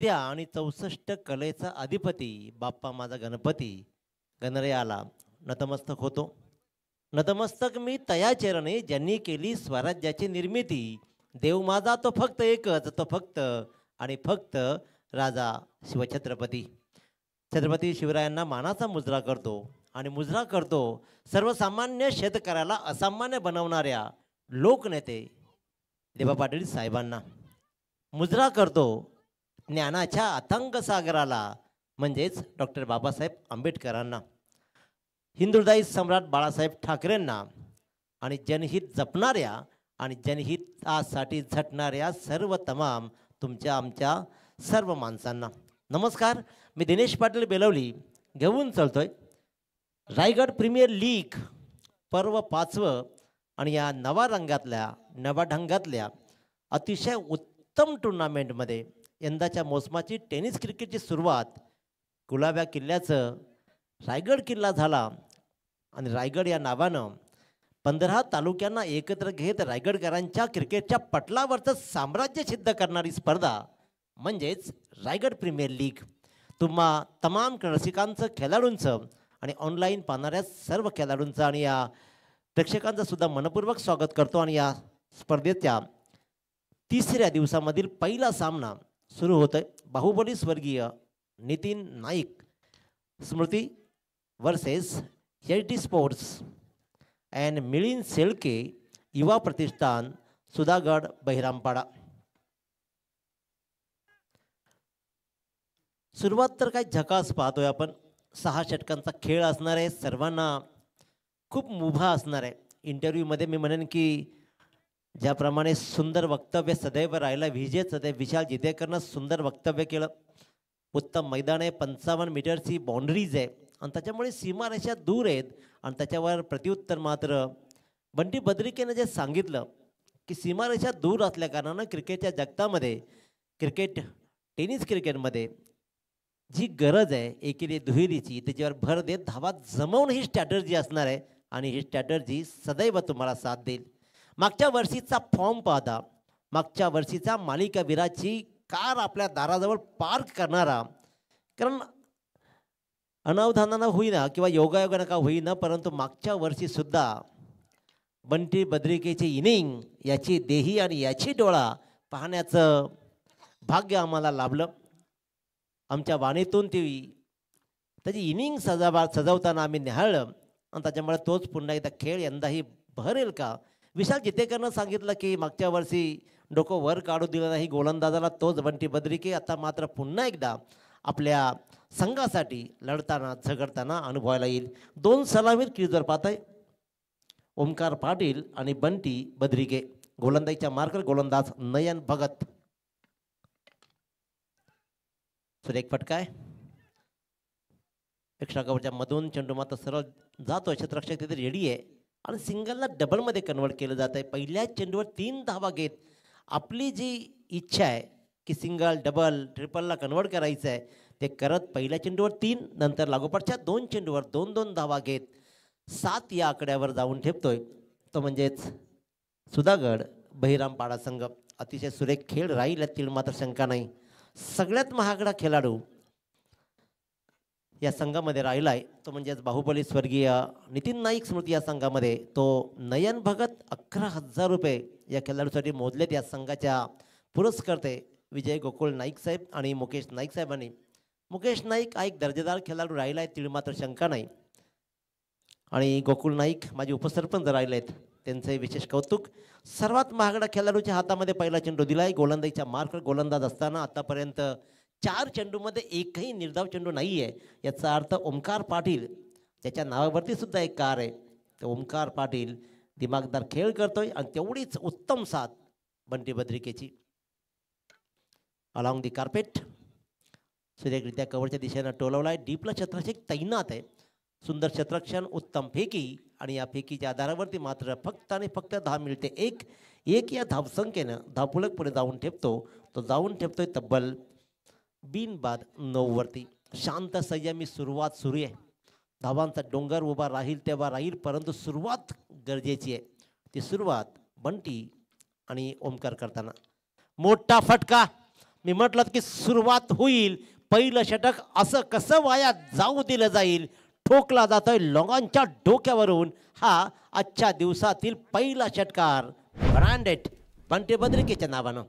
त्या आणि 64 कलेचा अधिपती बाप्पा माझा गणपती गणरे आला नतमस्तक होतो. नतमस्तक मी तया चरणी ज्यांनी केली स्वराज्याची निर्मिती. देव माझा तो फक्त एकच, तो फक्त आणि फक्त राजा शिवछत्रपती. छत्रपती शिवरायांना मानाचा मुजरा करतो आणि मुजरा करतो सर्वसामान्य शेतकऱ्याला असामान्य बनवणाऱ्या लोकनेते देबा पाटील साहेबांना. मुजरा करतो ज्ञानाच्या अथांग सागराला म्हणजेच डॉक्टर बाबासाहेब आंबेडकरांना, हिंदुदायी सम्राट बाळासाहेब ठाकरेंना आणि जनहित जपणाऱ्या आणि जनहितासाठी झटणाऱ्या सर्व तमाम तुमच्या आमच्या सर्व माणसांना नमस्कार. मी दिनेश पाटील बेलवली घेऊन चलतोय रायगड प्रीमियर लीग पर्व 5वं आणि या नवा रंगातल्या नवा ढंगातल्या अतिशय उत्तम टुर्नामेंटमध्ये यंदाच्या मोसमाची टेनिस क्रिकेटची सुरुवात गुलाब्या किल्ल्याचं रायगड किल्ला झाला आणि रायगड या नावानं 15 तालुक्यांना एकत्र घेत रायगडकरांच्या क्रिकेटच्या पटलावरचं साम्राज्य सिद्ध करणारी स्पर्धा म्हणजेच रायगड प्रीमियर लीग. तुम्हा तमाम रसिकांचं, खेळाडूंचं आणि ऑनलाईन पाहणाऱ्या सर्व खेळाडूंचं आणि या प्रेक्षकांचं सुद्धा मनपूर्वक स्वागत करतो. आणि या स्पर्धेच्या 3ऱ्या दिवसामधील पहिला सामना सुरू होतोय. बाहुबली स्वर्गीय नितीन नाईक स्मृती versus H D sports and Milind Shelke युवा प्रतिष्ठान सुधागड बहिरामपाडा. सुरुवात तर काय झकास पाहतोय आपण. 6 षटकांचा खेळ असणार आहे. सर्वांना खूप मुभा असणार आहे. इंटरव्ह्यूमध्ये मी म्हणेन की ज्याप्रमाणे सुंदर वक्तव्य सदैव राहिला विजय सदैव विशाल जितेकरनं सुंदर वक्तव्य केलं. उत्तम मैदान आहे, 55 मीटरची बाउंड्रीज आहे आणि त्याच्यामुळे सीमारेषा दूर आहेत. आणि त्याच्यावर प्रत्युत्तर मात्र बंटी बद्रिकेनं जे सांगितलं की सीमारेषा दूर असल्या कारणानं क्रिकेटच्या जगतामध्ये टेनिस क्रिकेटमध्ये जी गरज आहे एकेरी दुहेरीची त्याच्यावर भर देत धावा जमवणं ही स्ट्रॅटर्जी असणार आहे आणि ही स्ट्रॅटर्जी सदैव तुम्हाला साथ देईल. मागच्या वर्षीचा फॉर्म पाहता, मागच्या वर्षीचा मालिकावीराची कार आपल्या दाराजवळ पार्क करणारा, कारण अनावधानानं होईना किंवा योगायोगानं का होईना परंतु मागच्या वर्षीसुद्धा बंटी बद्रिकेची इनिंग याची देही आणि याची डोळा पाहण्याचं भाग्य आम्हाला लाभलं. आमच्या वाणीतून त्याची इनिंग सजवताना आम्ही निहाळलं आणि त्याच्यामुळे तोच पुन्हा एकदा खेळ यंदाही भरेल का. विशाल जितेकरनं सांगितलं की मागच्या वर्षी डोकं वर काढू दिलं नाही गोलंदाजाला तोच बंटी बद्रिके आता मात्र पुन्हा एकदा आपल्या संघासाठी लढताना झगडताना अनुभवायला येईल. 2 सलामीर क्रीजवर पाहताय ओमकार पाटील आणि बंटी बद्रिके. गोलंदाजीच्या मार्कर गोलंदाज नयन भगत. सुरेख फटकाय एक्स्ट्रा कव्हरच्या मधून चेंडू मात्र सरळ जातोय. क्षेत्ररक्षक तिथे रेडी आहे आणि सिंगलला डबलमध्ये कन्वर्ट केलं जात आहे. पहिल्याच चेंडूवर 3 धावा घेत आपली जी इच्छा आहे की सिंगल डबल ट्रिपलला कन्वर्ट करायचं आहे ते करत पहिल्या चेंडूवर 3 नंतर लागोपाठच्या 2 चेंडूवर 2-2 धावा घेत 7 या आकड्यावर जाऊन ठेपतोय. तो म्हणजेच सुधागड बहिरामपाडा संघ. अतिशय सुरेख खेळ राहील यातील मात्र शंका नाही. सगळ्यात महागडा खेळाडू या संघामध्ये राहिला आहे तो म्हणजेच बाहुबली स्वर्गीय नितीन नाईक स्मृती या संघामध्ये तो नयन भगत. 11,000 रुपये या खेळाडूसाठी मोजलेत. या संघाच्या पुरस्कर्ते विजय गोकुळ नाईक साहेब आणि मुकेश नाईक साहेबांनी. मुकेश नाईक हा एक दर्जेदार खेळाडू राहिला आहे तीळ मात्र शंका नाही. आणि गोकुळ नाईक माझे उपसरपंच राहिले आहेत त्यांचे विशेष कौतुक. सर्वात महागडा खेळाडूच्या हातामध्ये पहिला चेंडू दिला आहे. गोलंदाजीच्या मार्कर गोलंदाज असताना आतापर्यंत 4 चेंडूमध्ये एकही निर्धाव चेंडू नाही आहे. याचा अर्थ ओमकार पाटील त्याच्या नावावरती सुद्धा एक कार आहे. तर ओमकार पाटील दिमागदार खेळ करतोय आणि तेवढीच उत्तम साथ बंटी बद्रिकेची. अलॉंग दी कार्पेट सुरेखरित्या कव्हरच्या दिशेनं टोलवला आहे. डीपला क्षेत्ररक्षक तैनात आहे. सुंदर क्षेत्ररक्षण, उत्तम फेकी आणि या फेकीच्या आधारावरती मात्र फक्त आणि फक्त 10 मिळते. एक या धावसंख्येनं धावपुलक पुढे जाऊन ठेपतो. तो जाऊन ठेपतोय तब्बल बिनबाद 9 वरती. शांत संयमी सुरुवात सुरू आहे. धावांचा डोंगर उभा राहील तेव्हा राहील परंतु सुरुवात गरजेची आहे. ती सुरुवात बंटी आणि ओमकार करताना मोठा फटका मी म्हटलं की सुरुवात होईल, पहिलं षटक असं कसं वाया जाऊ दिलं जाईल. ठोकला जातोय लोकांच्या डोक्यावरून. हा आजच्या दिवसातील पहिला षटकार ब्रँडेड बंटी बद्रिकेच्या नावानं.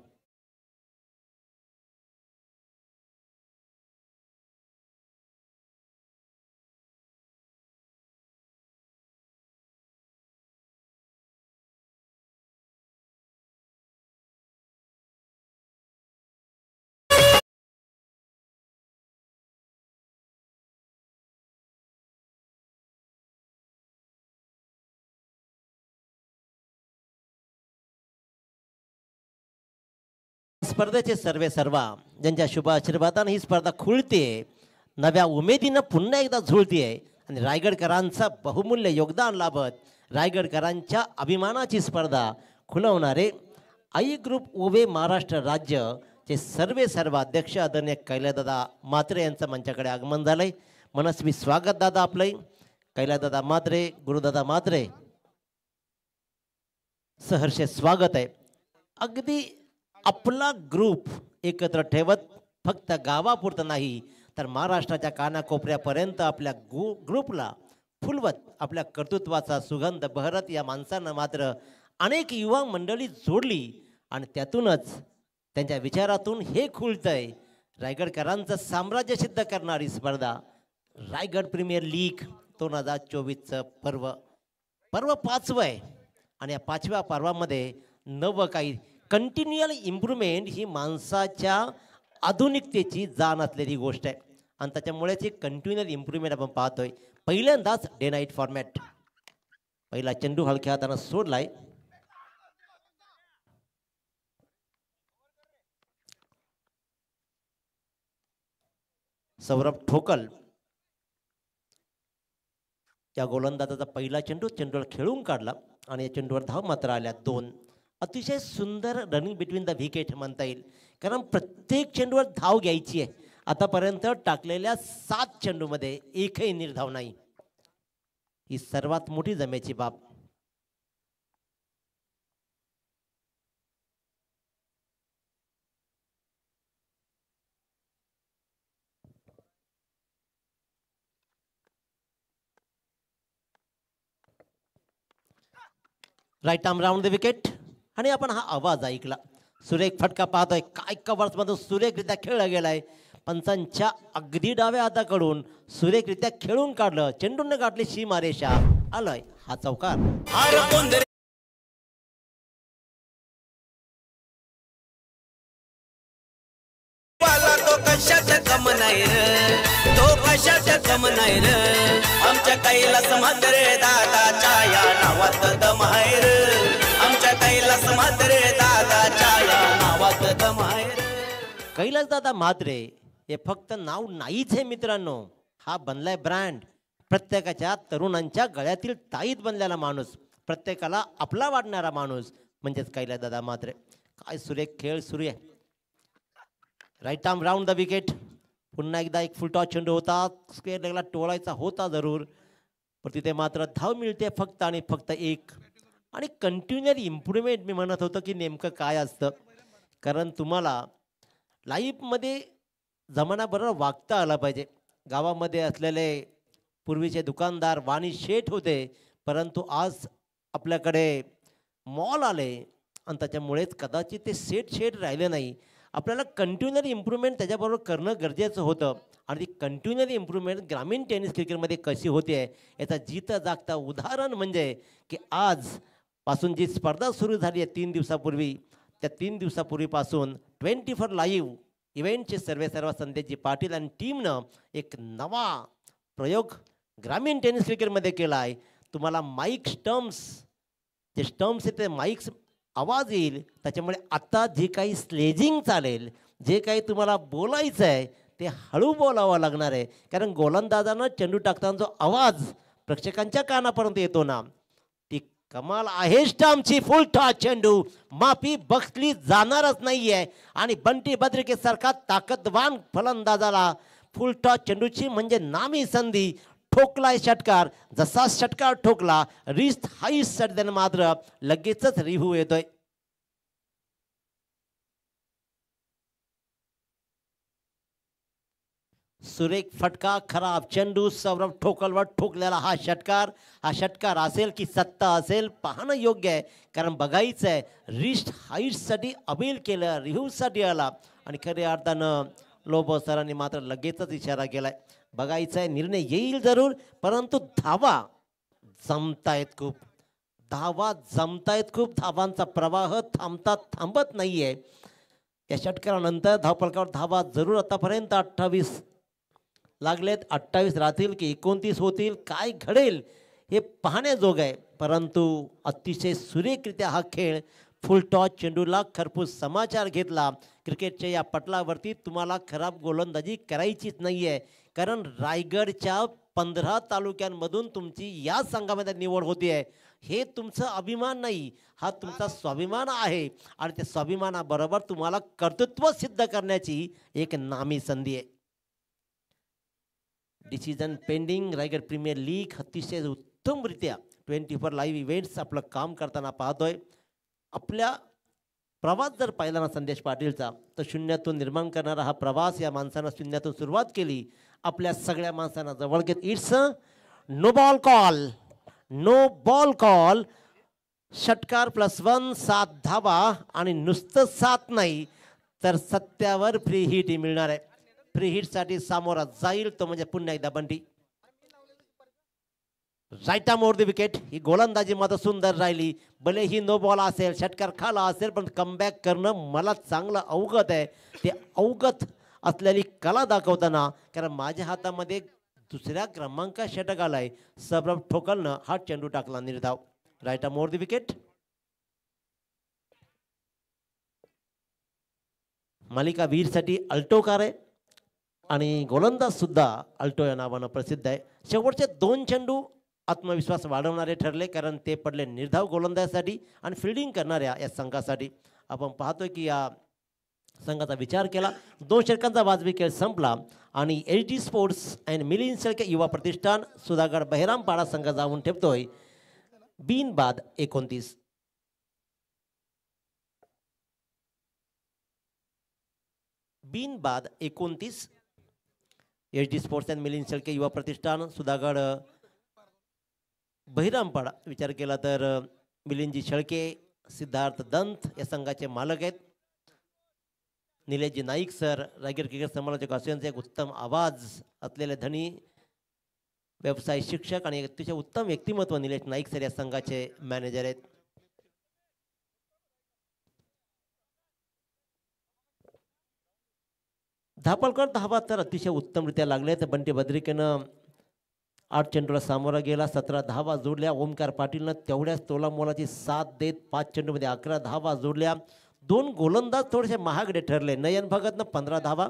स्पर्धेचे सर्वा ज्यांच्या शुभ आशीर्वादाने ही स्पर्धा खुलते, नव्या उमेदीनं पुन्हा एकदा झुळतीये आणि रायगडकरांचा बहुमूल्य योगदान लाभत रायगडकरांच्या अभिमानाची स्पर्धा खुलवणारे आई ग्रुप ओवे महाराष्ट्र राज्यचे सर्व अध्यक्ष आदरणीय कैलासदादा म्हात्रे यांचं मंचाकडे आगमन झालंय. मनस्वी स्वागत दादा आपलंय. कैलासदादा म्हात्रे, गुरुदादा म्हात्रे, सहर्ष स्वागत आहे. अगदी आपला ग्रुप एकत्र ठेवत फक्त गावापुरतं नाही तर महाराष्ट्राच्या कानाकोपऱ्यापर्यंत आपल्या ग्रुपला फुलवत आपल्या कर्तृत्वाचा सुगंध बहरत या माणसानं मात्र अनेक युवा मंडळी जोडली आणि त्यातूनच त्यांच्या विचारातून हे खुलतंय रायगडकरांचं साम्राज्य सिद्ध करणारी स्पर्धा रायगड प्रीमियर लीग 2024चं पर्व 5वं आहे. आणि या 5व्या पर्वामध्ये नवं काही कंटिन्युअल इम्प्रूव्हमेंट ही माणसाच्या आधुनिकतेची जाण असलेली गोष्ट आहे आणि त्याच्यामुळेच एक कंटिन्युअल इम्प्रूव्हमेंट आपण पाहतोय. पहिल्यांदाच डे नाईट फॉर्मॅट. पहिला चेंडू हलक्या हाताने सोडलाय. सौरभ ठोकल या गोलंदाजाचा पहिला चेंडूला खेळून काढला आणि या चेंडूवर धाव मात्र आल्या 2. अतिशय सुंदर रनिंग बिटवीन द विकेट म्हणता येईल, कारण प्रत्येक चेंडूवर धाव घ्यायची आहे. आतापर्यंत टाकलेल्या 7 चेंडूमध्ये एकही निर्धाव नाही. ही सर्वात मोठी जमेची बाब. Right arm round the wicket आणि आपण हा आवाज ऐकला. सुरेख फटका पाहतोय. काय कव्हर्समधून सुरेखरित्या खेळला गेलाय. पंचांच्या अगदी डाव्या हाताकडून सुरेखरित्या खेळून काढलं. चेंडूने गाठली सीमारेषा. आलाय हा चौकार. आमच्या कैलास म्हात्रे दादाच्या या नावात दम आहे रे. आमच्या कैलास म्हात्रे दादाच्या या नावात दम आहे रे. कैलासदादा म्हात्रे हे फक्त नाव नाहीच आहे मित्रांनो, हा बनलाय ब्रँड. प्रत्येकाच्या तरुणांच्या गळ्यातील ताईत बनलेला माणूस, प्रत्येकाला आपला वाटणारा माणूस म्हणजेच कैलासदादा म्हात्रे. काय सुरेख खेळ सुरू आहे. Right arm round the wicket. पुन्हा एकदा एक फुलटॉस चेंडू होता. स्क्वेअर लेगला टोळायचा होता जरूर, पण तिथे मात्र धाव मिळते फक्त आणि फक्त 1. आणि कंटिन्युअल इम्प्रूव्हमेंट मी म्हणत होतो की नेमकं काय असतं, कारण तुम्हाला लाईफमध्ये जमान्याबरोबर वागता आला पाहिजे. गावामध्ये असलेले पूर्वीचे दुकानदार वाणी शेठ होते, परंतु आज आपल्याकडे मॉल आले आणि त्याच्यामुळेच कदाचित ते शेठ राहिले नाही. आपल्याला कंटिन्युअल इम्प्रूव्हमेंट त्याच्याबरोबर करणं गरजेचं होतं. आणि ती कंटिन्युअल इम्प्रूव्हमेंट ग्रामीण टेनिस क्रिकेटमध्ये कशी होते याचा जीता जागता उदाहरण म्हणजे की आजपासून जी स्पर्धा सुरू झाली आहे 3 दिवसापूर्वी, त्या 3 दिवसापूर्वीपासून 24 लाईव्ह इव्हेंटचे सर्व संदेशजी पाटील आणि टीमनं एक नवा प्रयोग ग्रामीण टेनिस क्रिकेटमध्ये केला आहे. तुम्हाला माईक स्टम्प्स, जे स्टम्प्स आहेत ते माईक्स आवाज येईल, त्याच्यामुळे आता जे काही स्लेजिंग चालेल, जे काही तुम्हाला बोलायचं आहे ते हळू बोलावं लागणार आहे, कारण गोलंदाजानं चेंडू टाकताना जो आवाज प्रेक्षकांच्या कानापर्यंत येतो ना, ती कमाल आहे. स्टम्पची फुल टॉस चेंडू माफी बक्षली जाणारच नाही आहे. आणि बंटी बद्रिकेसारखा ताकदवान फलंदाजाला फुल टॉस चेंडूची म्हणजे नामी संधी. ठोकलाय षटकार. जसा षटकार ठोकला रिस्ट हाई सडदेन मात्र लगेचच रिव्ह्यू येतोय. सुरेख फटका, खराब चेंडू, सौरभ ठोकलवर ठोकलेला हा षटकार असेल की सत्ता असेल पाहणं योग्य आहे, कारण बघायचं आहे रिस्ट हाईटसाठी अपील केलं, रिव्ह्यूसाठी आला आणि खऱ्या अर्थानं लोबो सरांनी मात्र लगेचच इशारा केलाय. बघायचं आहे, निर्णय येईल जरूर, परंतु धावा जमतायत खूप, धावांचा प्रवाह थांबत नाहीये. या षटकारानंतर धावफलकावर धावा जरूर आतापर्यंत 28 लागलेत. 28 राहतील की 29 होतील, काय घडेल हे पाहण्याजोग आहे. परंतु अतिशय सुरेखरित्या हा खेळ फुलटॉस चेंडूला खरपूस समाचार घेतला. क्रिकेटच्या या पटलावरती तुम्हाला खराब गोलंदाजी करायचीच नाही आहे, कारण रायगडच्या 15 तालुक्यांमधून तुमची या संघामध्ये निवड होती आहे. हे तुमचं अभिमान नाही, हा तुमचा स्वाभिमान आहे आणि त्या स्वाभिमानाबरोबर तुम्हाला कर्तृत्व सिद्ध करण्याची एक नामी संधी आहे. Decision pending. Raigad premier league अतिशय उत्तमरित्या 24 लाईव्ह इव्हेंट्स आपलं काम करताना पाहतोय. आपल्या प्रवास जर पाहिला ना संदेश पाटीलचा, तर शून्यातून निर्माण करणारा हा प्रवास या माणसानं शून्यातून सुरुवात केली. आपल्या सगळ्या माणसांना जवळ घेत इट्स नो बॉल कॉल. षटकार +1, 7 धावा आणि नुसतं 7 नाही तर सत्यावर फ्री हिट मिळणार आहे. फ्री हिट साठी सामोरा जाईल तो म्हणजे पुन्हा एकदा Bunty. Right arm over the wicket. ही गोलंदाजी मात्र सुंदर राहिली. भले ही नो बॉल असेल, षटकार खाला असेल, पण कमबॅक करणं मला चांगलं अवगत आहे. ते अवगत असलेली कला दाखवताना, कारण माझ्या हातामध्ये दुसऱ्या क्रमांका षटक आलाय, सौरभ ठोकलनं हा चेंडू टाकला निर्धाव. Right arm over the wicket. मालिका वीरसाठी अल्टोकार आहे आणि गोलंदाज सुद्धा अल्टो या नावानं प्रसिद्ध आहे. शेवटचे 2 चेंडू आत्मविश्वास वाढवणारे ठरले, कारण ते पडले निर्धाव गोलंदाजासाठी आणि फिल्डिंग करणाऱ्या या संघासाठी. आपण पाहतोय की या संघाचा विचार केला. 2 षटकांचा वाजवी खेळ संपला आणि LG sports and Milind Shelke युवा प्रतिष्ठान सुधागड बहिरामपाडा संघ जाऊन ठेवतोय बिनबाद 29. बिनबाद 29. LG sports and Milind Shelke युवा प्रतिष्ठान सुधागड बहिरामपाडा. विचार केला तर मिलिंदजी शेळके, सिद्धार्थ दंत या संघाचे मालक आहेत. निलेशजी नाईक सर, रायगड क्रिकेट समालोचक असोसिएशनचे एक उत्तम आवाज असलेले धनी व्यवसाय शिक्षक आणि अतिशय उत्तम व्यक्तिमत्व निलेश नाईक सर या संघाचे मॅनेजर आहेत. धापलकर धावा तर अतिशय उत्तमरित्या लागले. तर बंटी बद्रिकेनं 8 चेंडूला सामोरा गेला, 17 धावा जोडल्या. ओमकार पाटीलनं तेवढ्याच तोलामोलाची साथ देत 5 चेंडूमध्ये 11 धावा जोडल्या. 2 गोलंदाज थोडेसे महागडे ठरले. नयन भगतनं 15 धावा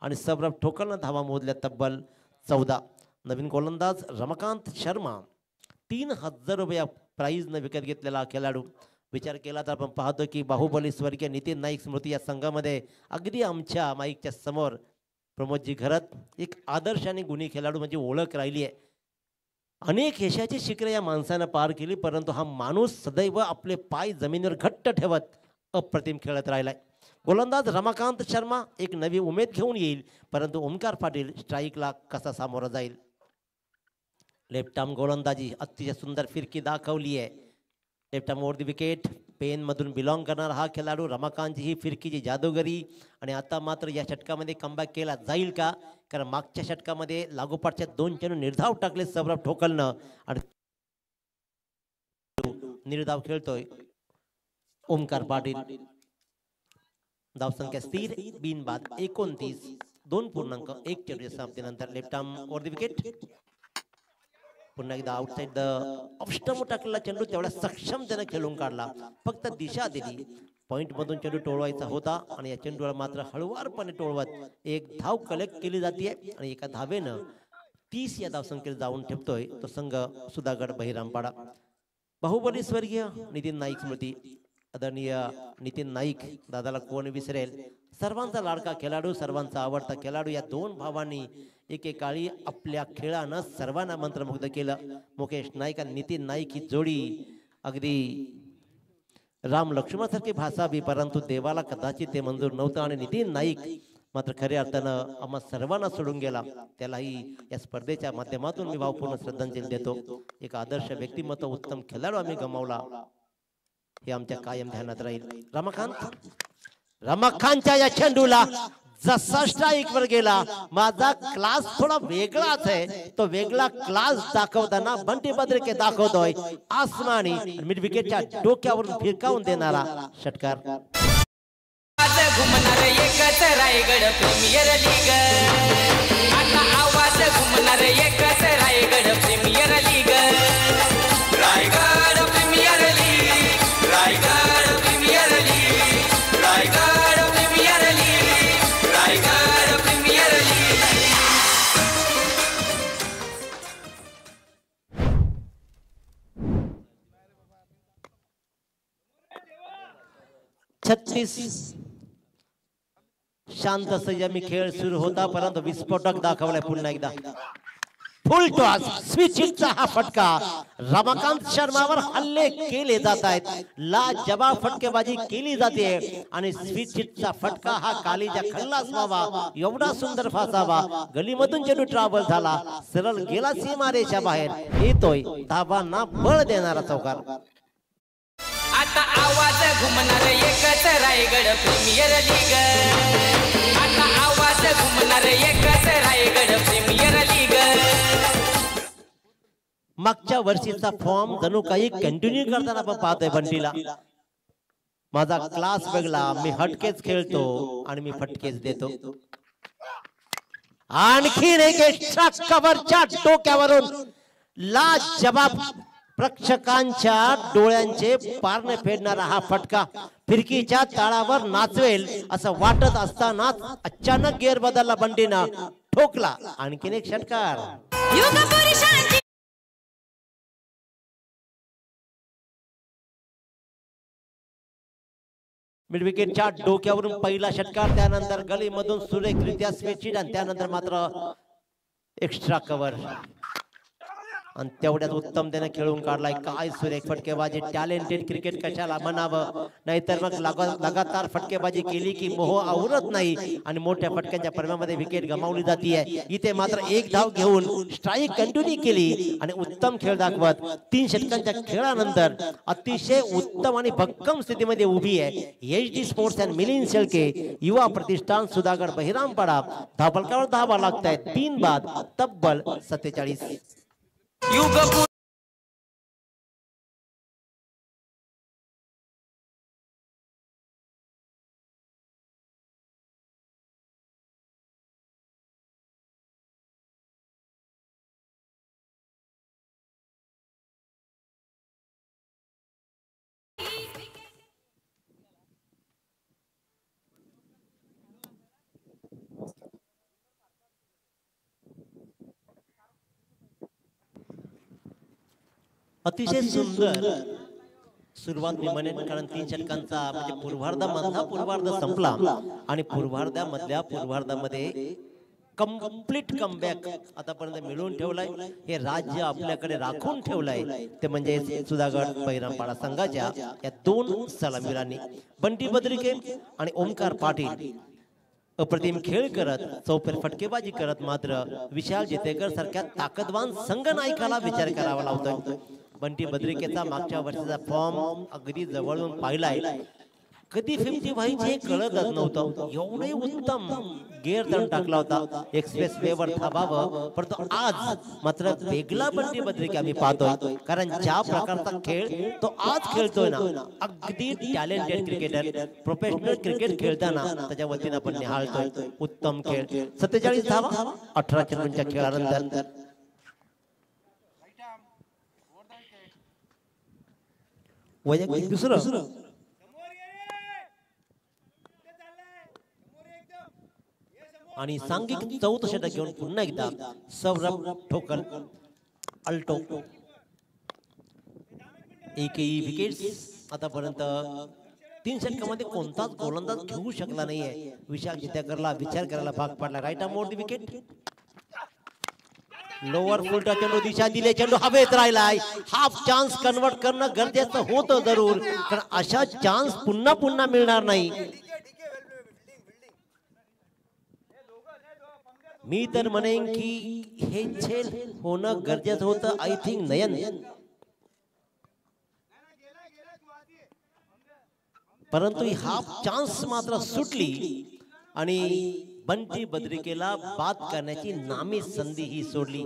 आणि सौरभ ठोकलनं धावा मोजल्या तब्बल 14. नवीन गोलंदाज रमाकांत शर्मा 3000 रुपया प्राईजनं विकत घेतलेला खेळाडू. विचार केला तर आपण पाहतो की बाहुबली स्वर्गीय नितीन नाईक स्मृती या संघामध्ये अगदी आमच्या माईकच्या समोर प्रमोदजी घरत एक आदर्श आणि गुणी खेळाडू म्हणजे ओळख राहिली आहे. अनेक यशाची शिखरे या माणसानं पार केली, परंतु हा माणूस सदैव आपले पाय जमिनीवर घट्ट ठेवत अप्रतिम खेळत राहिलाय. गोलंदाज रमाकांत शर्मा एक नवी उमेद घेऊन येईल, परंतु ओमकार पाटील स्ट्राईकला कसा सामोरा जाईल. लेफ्ट आर्म गोलंदाजी अतिशय सुंदर फिरकी दाखवली आहे. Left arm over the wicket. पेनमधून बिलॉंग करणारा हा खेळाडू रमाकांतची ही फिरकीची जादूगरी. आणि आता मात्र या षटकामध्ये कमबॅक केला जाईल का, कारण मागच्या षटकामध्ये लागोपाठच्या 2 चेंडू निर्धाव टाकले सौरभ ठोकलनं आणि निर्धाव खेळतोय ओमकार पाटील. धावसंख्या स्थिर. बिनबाद 29. 2.1 चेंडूच्या समाप्तीनंतर left arm over the wicket. पुन्हा एकदा आउटसाइड द ऑफ स्टंप टाकलेला चेंडू तेवढा सक्षमतेने खेळून काढला. फक्त दिशा दिली. पॉइंट मधून चेंडू टोळवायचा होता आणि या चेंडूला मात्र हळुवारपणे टोळवत एक धाव कलेक्ट केली जाते आणि एका धावेनं 30 या धावसंख्येत जाऊन ठेवतोय तो संघ सुधागड बहिरामपाडा. बाहुबली स्वर्गीय नितीन नाईक स्मृती. आदरणीय नितीन नाईक दादाला कोण विसरेल. सर्वांचा लाडका खेळाडू, सर्वांचा आवडता खेळाडू. या 2 भावांनी एकेकाळी आपल्या खेळानं सर्वांना मंत्रमुग्ध केलं. मुकेश नाईक आणि नितीन नाईक ही जोडी अगदी राम लक्ष्मणासारखी भासावी, परंतु देवाला कदाचित ते मंजूर नव्हतं आणि नितीन नाईक मात्र खऱ्या अर्थानं आम्हा सर्वांना सोडून गेला. त्यालाही या स्पर्धेच्या माध्यमातून मी भावपूर्ण श्रद्धांजली देतो. एक आदर्श व्यक्तिमत्व, उत्तम खेळाडू आम्ही गमावला, हे आमच्या कायम ध्यानात राहील. रमाकांतच्या या चेंडूला जसा स्ट्राईक वर गेला, माझा क्लास थोडा वेगळाच आहे. तो वेगळा क्लास दाखवताना बंटी बद्रिके दाखवतोय. आसमानी मिड विकेटच्या डोक्यावरून फिरकावून देणारा षटकार. घुमणार एकच रायगड प्रीमियर लीग, आता आवाज घुमणार एकच Raigad premier league. Raigad premier league, Raigad premier league, Raigad premier league, Raigad premier league. 36 शांत संयमी खेळ सुरू होता, परंतु विस्फोटक दाखवलाय पुन्हा एकदा. फुल टॉस स्विच हिटचा हा फटका. रमाकांत शर्मावर हल्ले केले जात आहेत, लाजवाब फटकेबाजी केली जाते आणि स्विच हिटचा फटका हा कालीच्या खल्लास व्हावा एवढा सुंदर फासावा. गलीमधून चेंडू ट्रॅव्हल झाला, सरळ गेला सीमारेषा बाहेर. येतोय धाबांना बळ देणारा चौकार. आता आवाज घुमणार एकच रायगड प्रीमियर लीग, आता आवाज घुमणार एकच रायगड प्रीमियर लीग. मागच्या वर्षीचा फॉर्म जणू काही कंटिन्यू करताना आपण पाहतोय बंटीला. माझा क्लास वेगळा, मी हटकेच खेळतो आणि मी फटकेच देतो. आणखीन एक एक्स्ट्रा कव्हरच्या डोक्यावरून लाजवाब प्रेक्षकांच्या डोळ्यांचे पारणे फेडणारा हा फटका. फिरकीच्या ताळावर नाचवेल असं वाटत असतानाच अचानक गेअर बदलला बंटीनं, ठोकला आणखीन एक षटकार. मिड विकेटच्या डोक्यावरून पहिला षटकार, त्यानंतर गलीमधून सुरेखरित्या स्विच आणि त्यानंतर मात्र एक्स्ट्रा कव्हर. आणि तेवढ्यात उत्तम त्याने खेळून काढलाय. काय सुरेख फटकेबाजी, टॅलेंटेड क्रिकेट कशाला म्हणावं. नाहीतर मग लगातार फटकेबाजी केली की मोह आवरत नाही आणि मोठ्या फटक्यांच्या परिणामामध्ये विकेट गमावली जाते. इथे मात्र एक धाव घेऊन स्ट्राईक कंटिन्यू केली आणि उत्तम खेळ दाखवत 3 षटकांच्या खेळानंतर अतिशय उत्तम आणि भक्कम स्थितीमध्ये उभी आहे HD sports and Milind Shelke युवा प्रतिष्ठान सुधागड बहिरामपाडा. धावफलकावर धावा लागतायत 3 बाद तब्बल 47. अतिशय सुंदर सुरुवात मी म्हणेन, कारण 3 षटकांचा म्हणजे पूर्वार्धामधला पूर्वार्ध संपला आणि पूर्वार्धामध्ये कंप्लीट कमबॅक आतापर्यंत मिळवून ठेवलाय. हे राज्य आपल्याकडे राखून ठेवलाय ते म्हणजे सुधागड बहिरामपाडा संघाच्या या 2 सलामीरांनी. बंटी बद्रिके आणि ओमकार पाटील अप्रतिम खेळ करत, चौफेर फटकेबाजी करत मात्र विशाल जेतेकर सारख्या ताकदवान संघ नायकाला विचार करावा लावतोय. बंटी बद्रिकेचा मागच्या वर्षाचा फॉर्म अगदी जवळून पाहिलाय. कधी 50 व्हायचे कळतच नव्हतं. एवढे उत्तम गेअर तण टाकला होता एक्सप्रेस वेवर थांबावं, परंतु आज मात्र वेगळा बंटी बद्रिके आम्ही पाहतोय. कारण ज्या प्रकारचा खेळ तो आज खेळतोय ना, अगदी टॅलेंटेड क्रिकेटर, प्रोफेशनल क्रिकेट खेळताना त्याच्या वतीने आपण निहाळतोय. उत्तम खेळ. 47 धावा 18 चेंडूंच्या खेळानंतर. वैयक्तिक दुसरं आणि सांघिक 4थं षटक घेऊन पुन्हा एकदा सौरभ ठोकर अल्टो. एकही विकेट आतापर्यंत 3 षटकामध्ये कोणताच गोलंदाज घेऊ शकला नाहीये. विशाल जेतेकरला विचार करायला भाग पडला. राईट आर्म मोड विकेट. लोअर फुलटा चेंडू दिशा दिले, चेंडू हवेत राहिलाय. हाफ चान्स कन्वर्ट करणं गरजेचं होतं जरूर, कारण अशा चान्स पुन्हा मिळणार नाही. मी तर म्हणेन की हे झेल होणं गरजेचं होतं. आय थिंक नयन, परंतु हाफ चान्स मात्र सुटली आणि बंटी बद्रिकेला बाद करण्याची नामी संधी ही सोडली.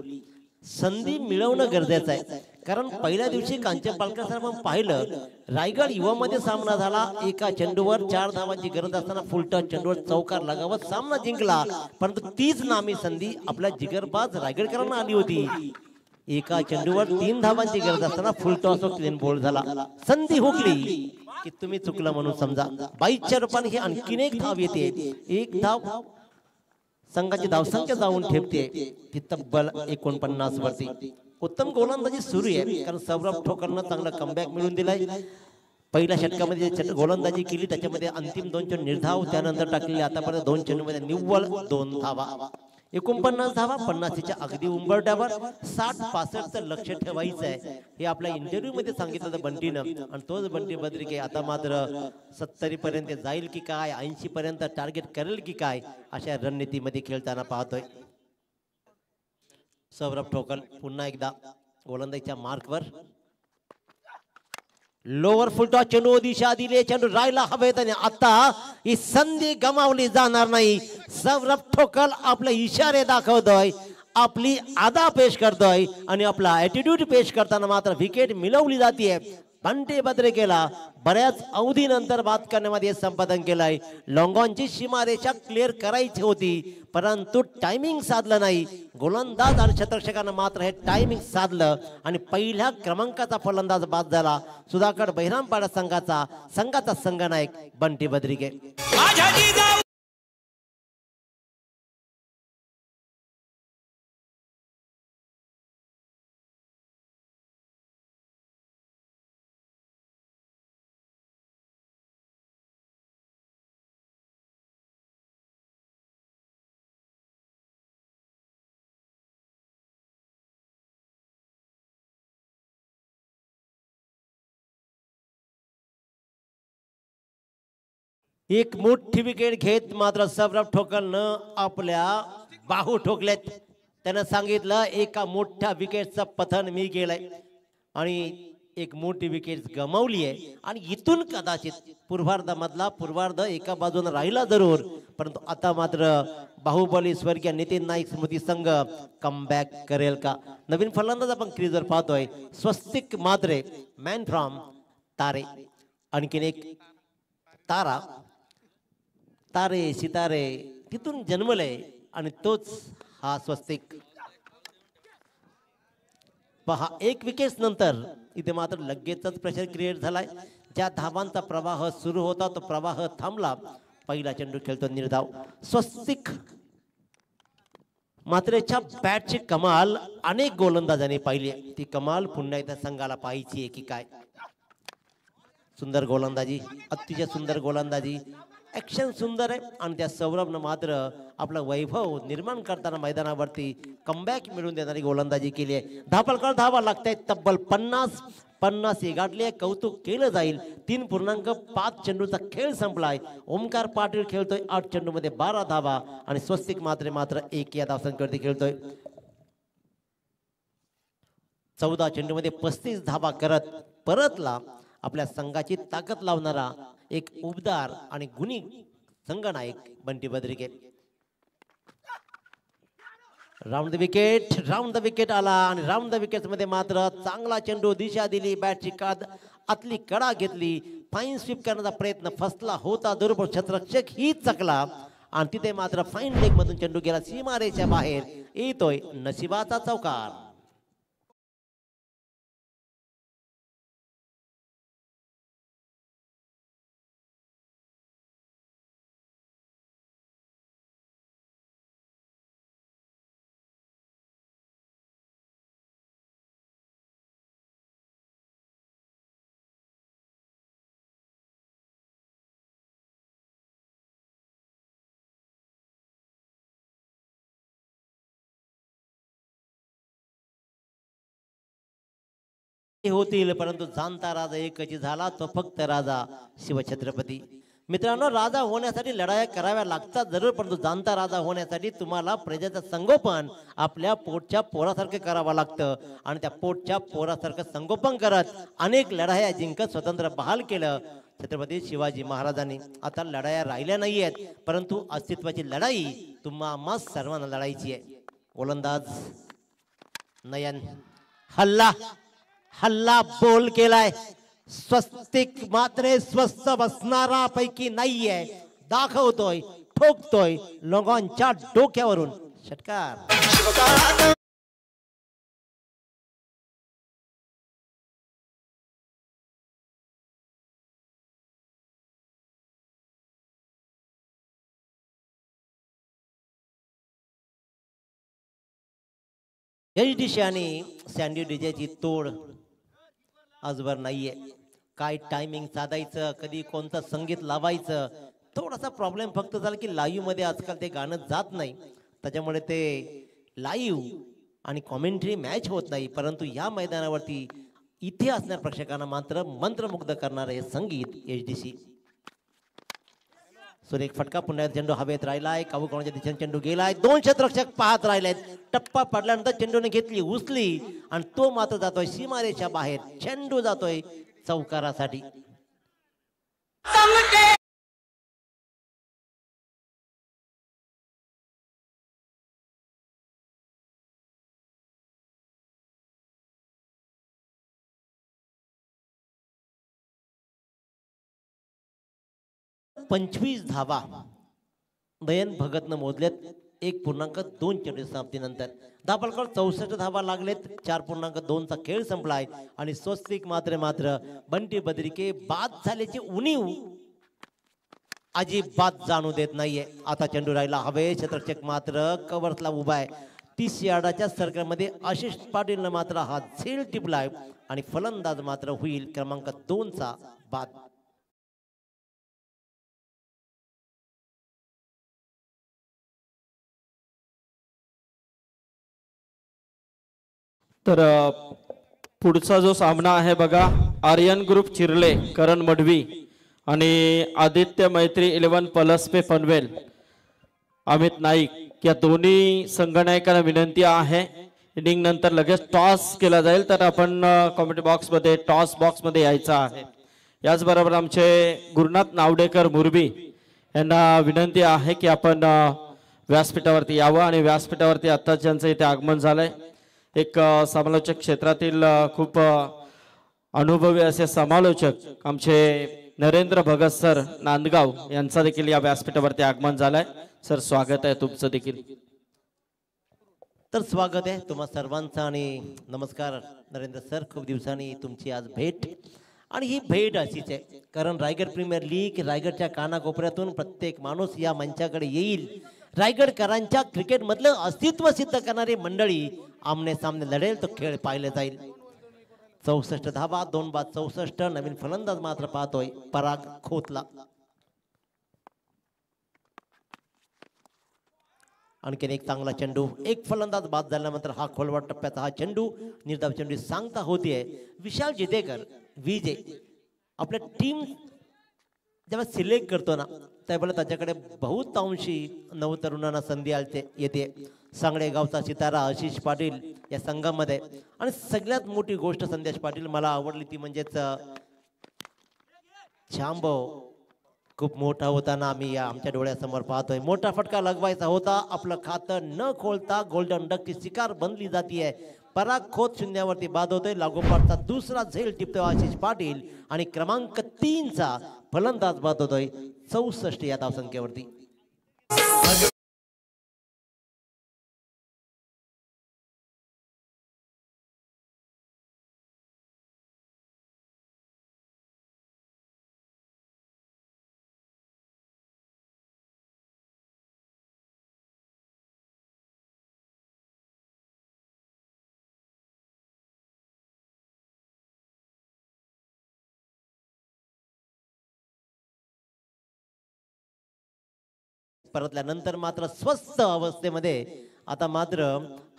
संधी मिळवणं गरजेचं आहे, कारण पहिल्या दिवशी कांचन पालकर सर आपण पाहिलं, रायगड युवामध्ये सामना झाला. एका चेंडूवर 4 धावांची गरज असताना फुलटॉस चेंडूवर चौकार लगावत सामना जिंकला. परंतु तीच नामी संधी आपल्या जिगरबाज रायगडकरांना आली होती. एका चेंडूवर 3 धावांची गरज असताना फुलटॉसवर क्लीन बोल्ड झाला. संधी हुकली की तुम्ही चुकलं म्हणून समजा. 22च्या रूपाने हे आणखीन एक धाव येते. एक धाव संघाची धावसंख्या जाऊन ठेपते ती तब्बल 49 वरती. उत्तम गोलंदाजी सुरू आहे, कारण सौरभ ठोकरनं चांगला कमबॅक मिळवून दिलाय. पहिल्या षटकामध्ये गोलंदाजी केली, त्याच्यामध्ये अंतिम 2 चेंडू निर्धाव, त्यानंतर टाकलेले आतापर्यंत 2 चेंडूमध्ये निव्वळ 2 धावा. 49 धावा 50च्या अगदी उंबरठ्यावर. 60-65चं लक्ष ठेवायचं आहे, हे आपल्या इंटरव्ह्यू मध्ये सांगितलं होतं बंटीनं. आणि तोच बंटी बद्रिके आता मात्र 70 पर्यंत जाईल की काय, 80 पर्यंत टार्गेट करेल की काय, अशा रणनीतीमध्ये खेळताना पाहतोय. सौरभ ठोकर पुन्हा एकदा गोलंदाजीच्या मार्कवर. लोअर फुलटॉस चेंडू दिशा दिली, चेंडू राहिला हवेत आणि आता ही संधी गमावली जाणार नाही. सौरभ ठोकर आपले इशारे दाखवतोय, आपली अदा पेश करतोय आणि आपला ॲटिट्यूड पेश करताना मात्र विकेट मिळवली जाते. बंटी बद्रिकेला बऱ्याच अवधीनंतर बाद करण्यामध्ये संपादन केलंय. लॉंगॉनची सीमारेषा क्लिअर करायची होती, परंतु टायमिंग साधलं नाही. गोलंदाज आणि शतरक्षकांना मात्र हे टायमिंग साधलं आणि पहिल्या क्रमांकाचा फलंदाज बाद झाला. सुधाकर बहिरामपाडा संघाचा संघनायक बंटी बद्रिके. एक मोठी विकेट घेत मात्र सौरभ ठोकरनं आपल्या बाहू ठोकल्यात. त्यानं सांगितलं एका मोठ्या विकेटचं पतन मी केलंय आणि एक मोठी विकेट गमावली आहे. आणि इथून कदाचित पूर्वार्ध एका बाजूने राहिला जरूर, परंतु आता मात्र बाहुबली स्वर्गीय नितीन नाईक स्मृती संघ कमबॅक करेल का. नवीन फलंदाज आपण क्रीजवर पाहतोय, स्वस्तिक मात्रे, मॅन फ्रॉम तारे. आणखीन एक तारा, तारे सितारे तिथून जन्मले आणि तोच हा स्वस्तिक. पहा, एक विकेट नंतर इथे मात्र लगेचच प्रेशर क्रिएट झालाय. ज्या धावांचा प्रवाह सुरू होता तो प्रवाह थांबला. पहिला चेंडू खेळतो निर्धाव. स्वस्तिक मात्रेच्या बॅटची कमाल अनेक गोलंदाजांनी पाहिली. ती कमाल पुन्हा एकदा संघाला पाहायची आहे की काय. सुंदर गोलंदाजी, अतिशय सुंदर गोलंदाजी, ऍक्शन सुंदर आहे. आणि त्या सौरभनं मात्र आपला वैभव निर्माण करताना मैदानावरती कमबॅक मिळवून देणारी गोलंदाजी केली आहे. धापलकर धावा लागतायत, तब्बल 50 गाठली आहे. कौतुक केलं जाईल. 3.5 चेंडूचा खेळ संपलाय. ओमकार पाटील खेळतोय 8 चेंडूमध्ये 12 धावा आणि स्वस्तिक मात्र 1 या धावसंख्येवरती खेळतोय. 14 चेंडूमध्ये 35 धावा करत परतला आपल्या संघाची ताकद लावणारा एक उबदार आणि गुणी संघनायक Bunty Badrike. Round the wicket आला आणि राऊंड द विकेट मध्ये मात्र चांगला चेंडू दिशा दिली. बॅटची आतली कडा घेतली. फाईन स्वीप करण्याचा प्रयत्न फसला होता. दुर्बळ क्षेत्ररक्षक ही चकला आणि तिथे मात्र फाईन लेग मधून चेंडू गेला सीमारेच्या बाहेर. येतोय नशिबाचा चौकार. होतील, परंतु जाणता राजा एकच झाला, तो फक्त राजा शिवछत्रपती. मित्रांनो, राजा होण्यासाठी लढाया कराव्या लागतात जरूर, परंतु जाणता राजा होण्यासाठी तुम्हाला प्रजेचं संगोपन आपल्या पोटच्या पोरासारखं करावं लागतं. आणि त्या पोटच्या पोरासारखं संगोपन करत अनेक लढाया जिंकत स्वतंत्र बहाल केलं छत्रपती शिवाजी महाराजांनी. आता लढाया राहिल्या नाही आहेत, परंतु अस्तित्वाची लढाई तुम्हा सर्वांना लढायची आहे. गोलंदाज नयन, हल्ला हल्ला बोल केलाय. स्वस्तिक मात्र स्वस्त बसणारा पैकी नाहीये. दाखवतोय, ठोकतोय लोकांच्या डोक्यावरून. षटकार. HDC आणि सँडी डीजेची तोड आजवर नाहीये. काय टायमिंग साधायचं, कधी कोणतं संगीत लावायचं, थोडासा प्रॉब्लेम फक्त झाला की लाईव्ह मध्ये आजकाल ते गाणं जात नाही, त्याच्यामुळे ते लाईव्ह आणि कॉमेंट्री मॅच होत नाही. परंतु या मैदानावरती इथे असणाऱ्या प्रेक्षकांना मात्र मंत्रमुग्ध करणारे हे संगीत HDC. सुरेख फटका, पुन्हा चेंडू हवेत राहिलाय. काबू करण्याच्या दिशेने चेंडू गेलाय. 2 क्षेत्ररक्षक पाहत राहिलेत. टप्पा पडल्यानंतर चेंडूने घेतली, उचली आणि तो मात्र जातोय सीमारेषा बाहेर. चेंडू जातोय चौकारासाठी. पंचवीस धावा नयन भगतनं मोजलेत 1.2 चेंडू समाप्तीनंतर. धापलकर 64 धावा लागलेत. 4.2 चा खेळ संपलाय आणि स्वस्तिक मात्र बंटी बद्रिके बाद झाल्याची उणीव अजिबात जाणू देत नाहीये. आता चेंडू राहिला हवे. क्षेत्ररक्षक मात्र कव्हर्सला उभा आहे. 30 यार्डाच्या सर्कलमध्ये आशिष पाटीलनं मात्र हा झेल टिपलाय आणि फलंदाज मात्र होईल क्रमांक 2 चा बाद. तर पुढचा जो सामना आहे बघा, आर्यन ग्रुप चिरले करण मडवी आणि आदित्य मैत्री 11 पलसपे पनवेल अमित नाईक या दोन्ही संघनायकांना विनंती आहे, इनिंग नंतर लगेच टॉस केला जाईल तर आपण कमेंट बॉक्स मध्ये टॉस बॉक्स मध्ये यायचं आहे. याचबरोबर आमचे गुरुनाथ नावडेकर मुरबी यांना विनंती आहे की आपण व्यासपीठावरती यावं आणि व्यासपीठावरती आता ज्यांचं इथे आगमन झालंय एक समालोचक क्षेत्रातील खूप अनुभवी असे समालोचक आमचे नरेंद्र भगत सर नांदगाव यांचा देखील या व्यासपीठावरती आगमन झालंय. सर स्वागत आहे तुमचं देखील. तर स्वागत आहे तुम्हा सर्वांचं आणि नमस्कार नरेंद्र सर. खूप दिवसांनी तुमची आज भेट आणि ही भेट अशीच आहे कारण रायगड प्रीमियर लीग रायगडच्या कानाकोपऱ्यातून प्रत्येक माणूस या मंचाकडे येईल. रायगडकरांच्या क्रिकेट मधलं अस्तित्व सिद्ध करणारी मंडळी आमने सामने लढेल, तो खेळ पाहिले जाईल. 64 धावा 2 बाद 64. नवीन फलंदाज मात्र पाहतोय पराग खोतला. आणखीन एक चांगला चेंडू. एक फलंदाज बाद झाल्यानंतर हा खोलवर टप्प्याचा हा चेंडू निर्धाव चेंडू सांगता होतीये. विशाल जितेकर विजय आपल्या टीम जेव्हा सिलेक्ट करतो ना त्यावेळेला त्याच्याकडे बहुतांशी नवतरुणांना संधी येते. सांगडे गावचा सितारा आशिष पाटील या संघामध्ये. आणि सगळ्यात मोठी गोष्ट संदेश पाटील मला आवडली ती म्हणजेच छांबव खूप मोठा होताना आम्ही या आमच्या डोळ्यासमोर पाहतोय. मोठा फटका लगवायचा होता, आपलं खातं न खोलता गोल्डन डकची शिकार बनली जातीये. पराग खोत शून्यावरती बाद होतोय. लागोपाठचा दुसरा झेल टिपतोय आशिष पाटील आणि क्रमांक 3 चा फलंदाज बाद होतोय 64 या धावसंख्येवरती. परतल्यानंतर मात्र स्वस्थ अवस्थेमध्ये आता मात्र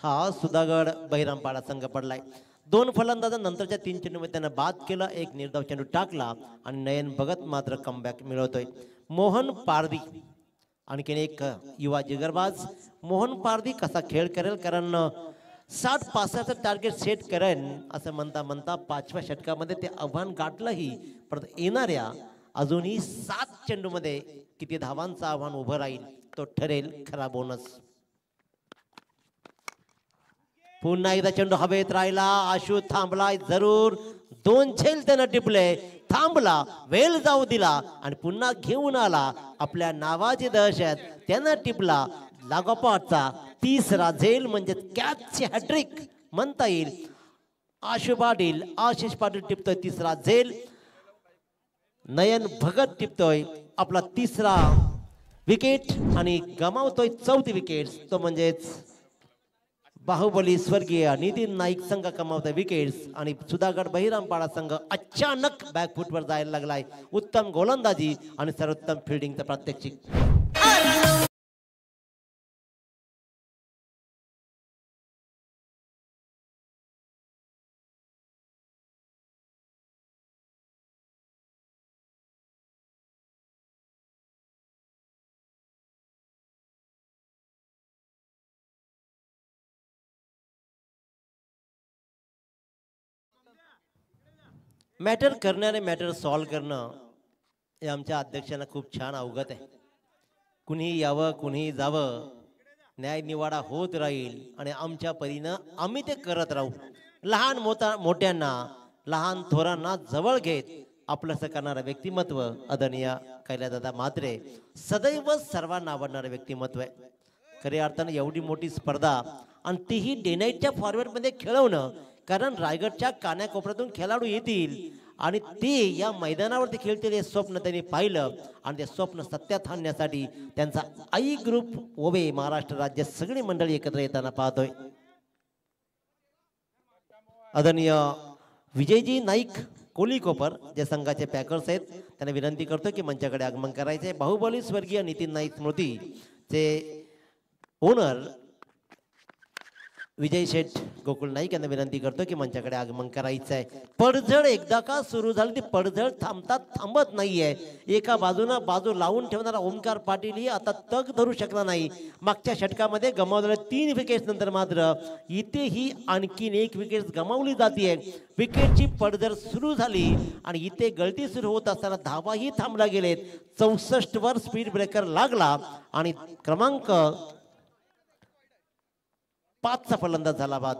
हा सुधागड बहिरामपाडा संघ पडलाय. 2 फलंदाजांनंतरच्या 3 चेंडूमध्ये त्यानं बाद केला, एक निर्धाव चेंडू टाकला आणि नयन भगत मात्र कमबॅक मिळवतोय. मोहन पारधी आणखीन एक युवा जिगरबाज मोहन पारधी कसा खेळ करेल, कारण 60-65 टार्गेट सेट करेन असं म्हणता म्हणता 5व्या षटकामध्ये ते आव्हान गाठलंही. परंतु येणाऱ्या अजूनही 7 चेंडूमध्ये किती धावांचं आव्हान उभं राहील तो ठरेल खरा बोनस. पुन्हा एकदा चेंडू हवेत राहिला, आशू थांबलाय जरूर, 2 झेल त्यानं टिपले, थांबला, वेळ जाऊ दिला आणि पुन्हा घेऊन आला आपल्या नावाची दहशत त्यानं टिपला. लागोपाठचा 3रा झेल म्हणजे कॅचची हॅट्रिक म्हणता येईल. आशिष पाटील टिपतोय 3रा झेल, नयन भगत टिपतोय आपला 3रा विकेट आणि गमावतोय 4थी विकेट. तो म्हणजेच बाहुबली स्वर्गीय नितीन नाईक संघ कमावतोय विकेट्स आणि सुधागड बहिरामपाडा संघ अचानक बॅकफुटवर जायला लागलाय. उत्तम गोलंदाजी आणि सर्वोत्तम फिल्डिंगचं प्रात्यक्षिक. मॅटर करणारे मॅटर सॉल्व करणं हे आमच्या अध्यक्षांना खूप छान अवगत आहे. कुणीही यावं कुणीही जावं, न्याय निवाडा होत राहील आणि आमच्या परीनं आम्ही ते करत राहू. लहान मोठ्यांना लहान थोरांना जवळ घेत आपलंसं करणारं व्यक्तिमत्व आदरणीय कैलासदादा म्हात्रे सदैव सर्वांना आवडणारं व्यक्तिमत्व आहे. खऱ्या अर्थानं एवढी मोठी स्पर्धा आणि तीही डे नाईटच्या फॉर्मॅटमध्ये खेळवणं, कारण रायगडच्या कानाकोपऱ्यातून खेळाडू येतील आणि ते या मैदानावरती खेळतील हे स्वप्न त्यांनी पाहिलं आणि ते स्वप्न सत्यात आणण्यासाठी त्यांचा आई ग्रुप ओबे महाराष्ट्र राज्य सगळी मंडळी एकत्र येताना पाहतोय. आदरणीय विजयजी नाईक कोलीकोपर जे संघाचे पॅकर्स आहेत त्यांना विनंती करतो की मंचाकडे आगमन करायचे. बाहुबली स्वर्गीय नितीन नाईक स्मृती चे ओनर विजय शेठ गोकुळ नाईक यांना विनंती करतो की मंचाकडे आगमन करायचं आहे. पडझड एकदा का सुरू झाली ती पडझड थांबत नाहीये. एका बाजूनं बाजू लावून ठेवणारा ओमकार पाटील ही आता तग धरू शकला नाही. मागच्या षटकामध्ये गमावलेल्या 3 विकेट्स नंतर मात्र इथेही आणखीन 1 विकेट गमावली जाते. विकेटची पडझड सुरू झाली आणि इथे गळती सुरू होत असताना धावाही थांबला गेलेत. 64 वर स्पीड ब्रेकर लागला आणि क्रमांक 5चा फलंदाज झाला बाद.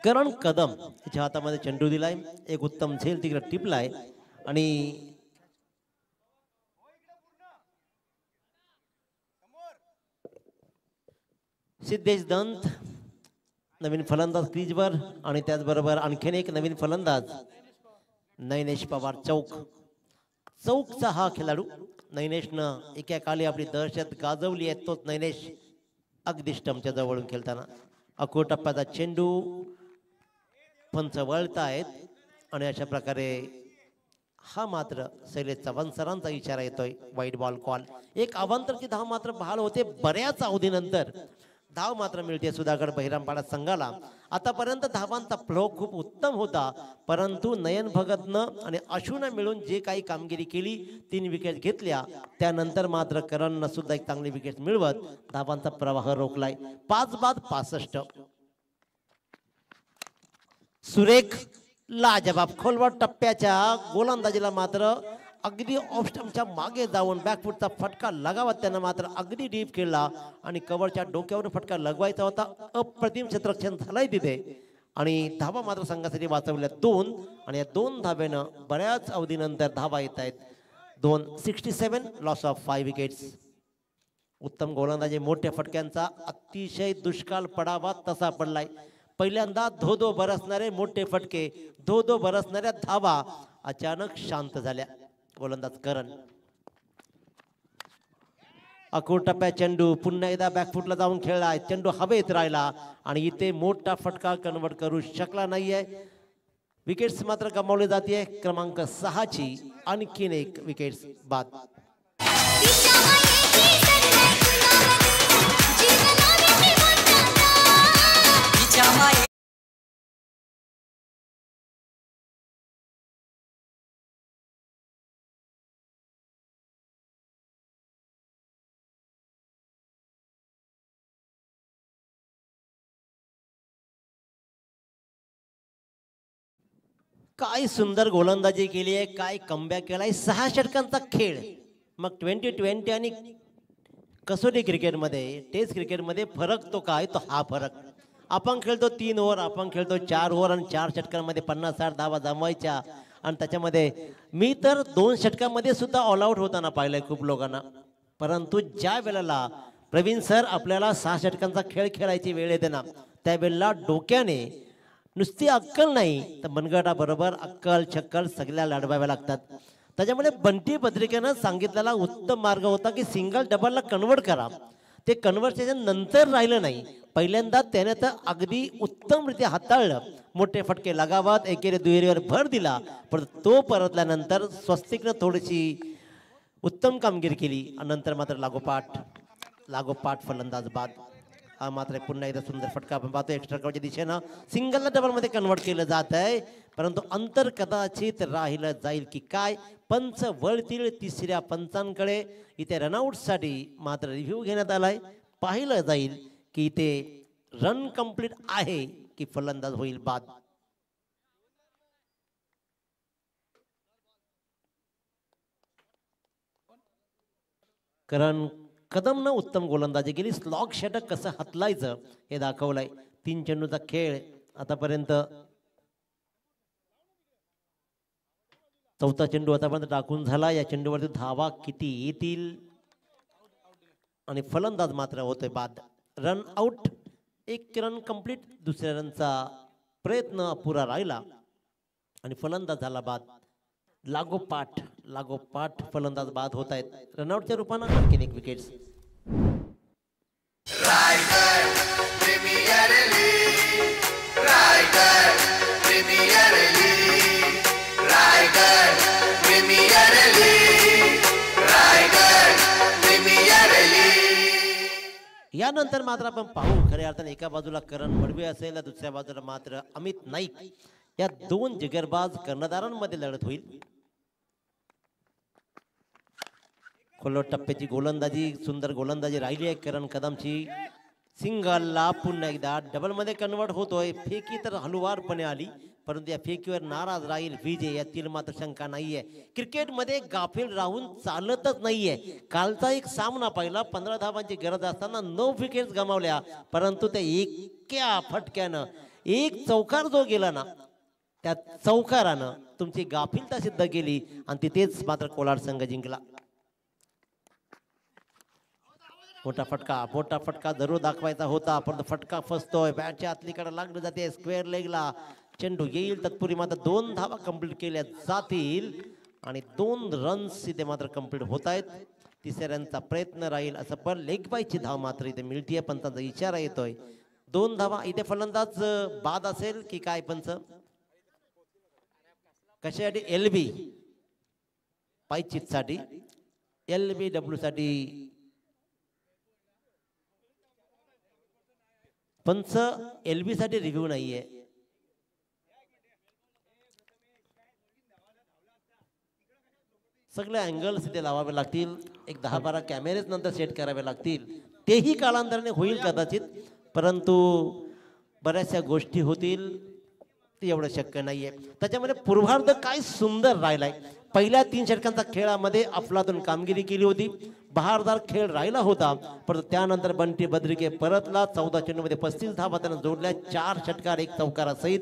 करण कदम त्याच्या हातामध्ये चेंडू दिलाय, एक उत्तम झेल तिकडे टिपलाय आणि सिद्धेश दंत नवीन फलंदाज क्रीजवर आणि त्याचबरोबर आणखीन एक नवीन फलंदाज नयनेश पवार चौकचा हा खेळाडू. नयनेशनं एकेकाळी आपली दहशत गाजवली आहे. तोच नयनेश अगदी स्टंपच्या जवळून खेळताना अकोट टप्प्याचा चेंडू पंच वळतायत आणि अशा प्रकारे हा मात्र शैलेश चव्हाण सरांचा इशारा येतोय वाईट बॉल कॉल. एक अवांतरची धाव मात्र बहाल होते बऱ्याच अवधीनंतर. धाव मात्र मिळते सुधागड बहिरामपाडा संघाला. आतापर्यंत धावांचा फ्लो खूप उत्तम होता, परंतु नयन भगतनं आणि अशूनं मिळून जे काही कामगिरी केली 3 विकेट घेतल्या त्यानंतर मात्र करणनं सुद्धा एक चांगली विकेट मिळवत धावांचा प्रवाह रोखलाय. 5 बाद 65. सुरेख लाजबाब खोलवर टप्प्याच्या गोलंदाजीला मात्र अगदी ऑफ स्टंपच्या मागे जाऊन बॅकफुटचा फटका लगावत त्यानं मात्र अगदी डीप खेळला आणि कव्हरच्या डोक्यावरून फटका लगवायचा होता. अप्रतिम क्षेत्ररक्षण झालंय तिथे आणि धावा मात्र संघासाठी वाचवल्या 2 आणि या 2 धाब्यानं बऱ्याच अवधीनंतर धावा येत आहेत. 267 लॉस ऑफ 5 विकेट्स. उत्तम गोलंदाजी मोठ्या फटक्यांचा अतिशय दुष्काळ पडावा तसा पडलाय. पहिल्यांदा धो बरसणारे मोठे फटके, धो बरसणाऱ्या धावा अचानक शांत झाल्या. गोलंदाज करण अकोट टप्प्यात चेंडू पुन्हा एकदा बॅकफुटला जाऊन खेळलाय, चेंडू हवेत राहिला आणि इथे मोठा फटका कन्वर्ट करू शकला नाहीये. विकेट्स मात्र गमावली जाते. क्रमांक 6 ची आणखीन एक विकेट्स बाद. काय सुंदर गोलंदाजी केली आहे, काय कमबॅक केलाय. 6 षटकांचा खेळ. मग 2020 आणि कसोटी क्रिकेटमध्ये, टेस्ट क्रिकेटमध्ये फरक तो काय, तो हा फरक. आपण खेळतो 3 ओव्हर, आपण खेळतो 4 ओव्हर आणि 4 षटकांमध्ये 50-60 धावा जमवायच्या. आणि त्याच्यामध्ये मी तर 2 षटकांमध्ये सुद्धा ऑल आउट होताना पाहिलंय खूप लोकांना. परंतु ज्या वेळेला प्रवीण सर आपल्याला 6 षटकांचा खेळ खेळायची वेळ येते ना, त्यावेळेला डोक्याने नुसती अक्कल नाही तर मनगटाबरोबर अक्कल छक्कल सगळ्या लढवाव्या लागतात. त्याच्यामुळे बंटी पत्रिकेनं सांगितलेला उत्तम मार्ग होता की सिंगल डबलला कन्वर्ट करा. ते कन्व्हर्सेशन नंतर राहिलं नाही, पहिल्यांदा त्याने तर अगदी उत्तमरित्या हाताळलं. मोठे फटके लगावत एकेरी दुहेरीवर भर दिला, पण तो परतल्यानंतर स्वस्तिकनं थोडीशी उत्तम कामगिरी केली आणि नंतर मात्र लागोपाठ फलंदाज बाद. हा मात्र पुन्हा एकदा सुंदर फटका आपण पाहतो. एक्स्ट्रा कव्हरच्या दिशेनं सिंगलला डबलमध्ये कन्वर्ट केलं जात आहे, परंतु अंतर कदाचित राहिलं जाईल की काय. पंच वळतील तिसऱ्या पंचांकडे. इथे रनआउटसाठी मात्र रिव्ह्यू घेण्यात आलाय. पाहिलं जाईल की इथे रन कंप्लीट आहे की फलंदाज होईल बाद. कारण कदमनं उत्तम गोलंदाजी केली. स्लॉग षटक कसं हातलायचं हे दाखवलंय. 3 चेंडूचा खेळ आतापर्यंत. 4था चेंडू आतापर्यंत टाकून झाला. या चेंडूवरती धावा किती येतील आणि फलंदाज मात्र होतोय बाद. Run out. 1 run complete. दुसऱ्या रनचा प्रयत्न अपुरा राहिला आणि फलंदाज झाला बाद. लागोपाठ फलंदाज बाद होत आहेत. रनआउटच्या रूपानं आणखीन एक विकेट्स. यानंतर मात्र आपण पाहू खऱ्या अर्थाने एका बाजूला करण मडवी असेल, दुसऱ्या बाजूला मात्र अमित नाईक. या 2 जिगरबाज कर्णधारांमध्ये लढत होईल. खोलवर टप्प्याची गोलंदाजी, सुंदर गोलंदाजी राहिली आहे करण कदमची. सिंगलला पुन्हा एकदा डबलमध्ये कन्वर्ट होतोय. फेकी तर हलुवारपणे आली, परंतु या फेकीवर नाराज राहील विजय, यातील मात्र शंका नाहीये. क्रिकेटमध्ये गाफील राहून चालतच नाहीये. कालचा एक सामना पाहिला, 15 धावांची गरज असताना 9 विकेट्स गमावल्या, परंतु त्या एका फटक्यानं एक चौकार जो गेला ना, त्या चौकारानं तुमची गाफीलता सिद्ध केली आणि तिथेच मात्र कोलार संघ जिंकला. मोठा फटका जरूर दाखवायचा होता, परंतु फटका फसतोय. बॅटच्या आतलीकडे लागलं जाते स्क्वेअर लेगला. चेंडू येईल तत्पूर्वी मात्र 2 धावा कंप्लीट केल्या जातील आणि 2 रन्स इथे मात्र कंप्लीट होत आहेत. तिसऱ्या रनचा प्रयत्न राहील असं, पण लेग बायची धाव मात्र इथे मिळतीये. पंचांचा इशारा येतोय. 2 धावा. इथे फलंदाज बाद असेल की काय पंच? कशासाठी? LB पायचित साठी, LBW साठी पंच. LB साठी रिव्ह्यू नाहीये. सगळे अँगल्स इथे लावावे लागतील. एक 10-12 कॅमेरेज नंतर सेट करावे लागतील. तेही कालांतराने होईल कदाचित, परंतु बऱ्याचशा गोष्टी होतील, ते एवढं शक्य नाहीये. त्याच्यामध्ये पूर्वार्ध काय सुंदर राहिलाय. पहिल्या 3 षटकांचा खेळामध्ये अफलातून कामगिरी केली होती. बहारदार खेळ राहिला होता, परंतु त्यानंतर बंटी बद्रिके परतला. 14 चेंडूमध्ये 35 धावा त्यानं जोडल्या. 4 षटकार 1 चौकारासहित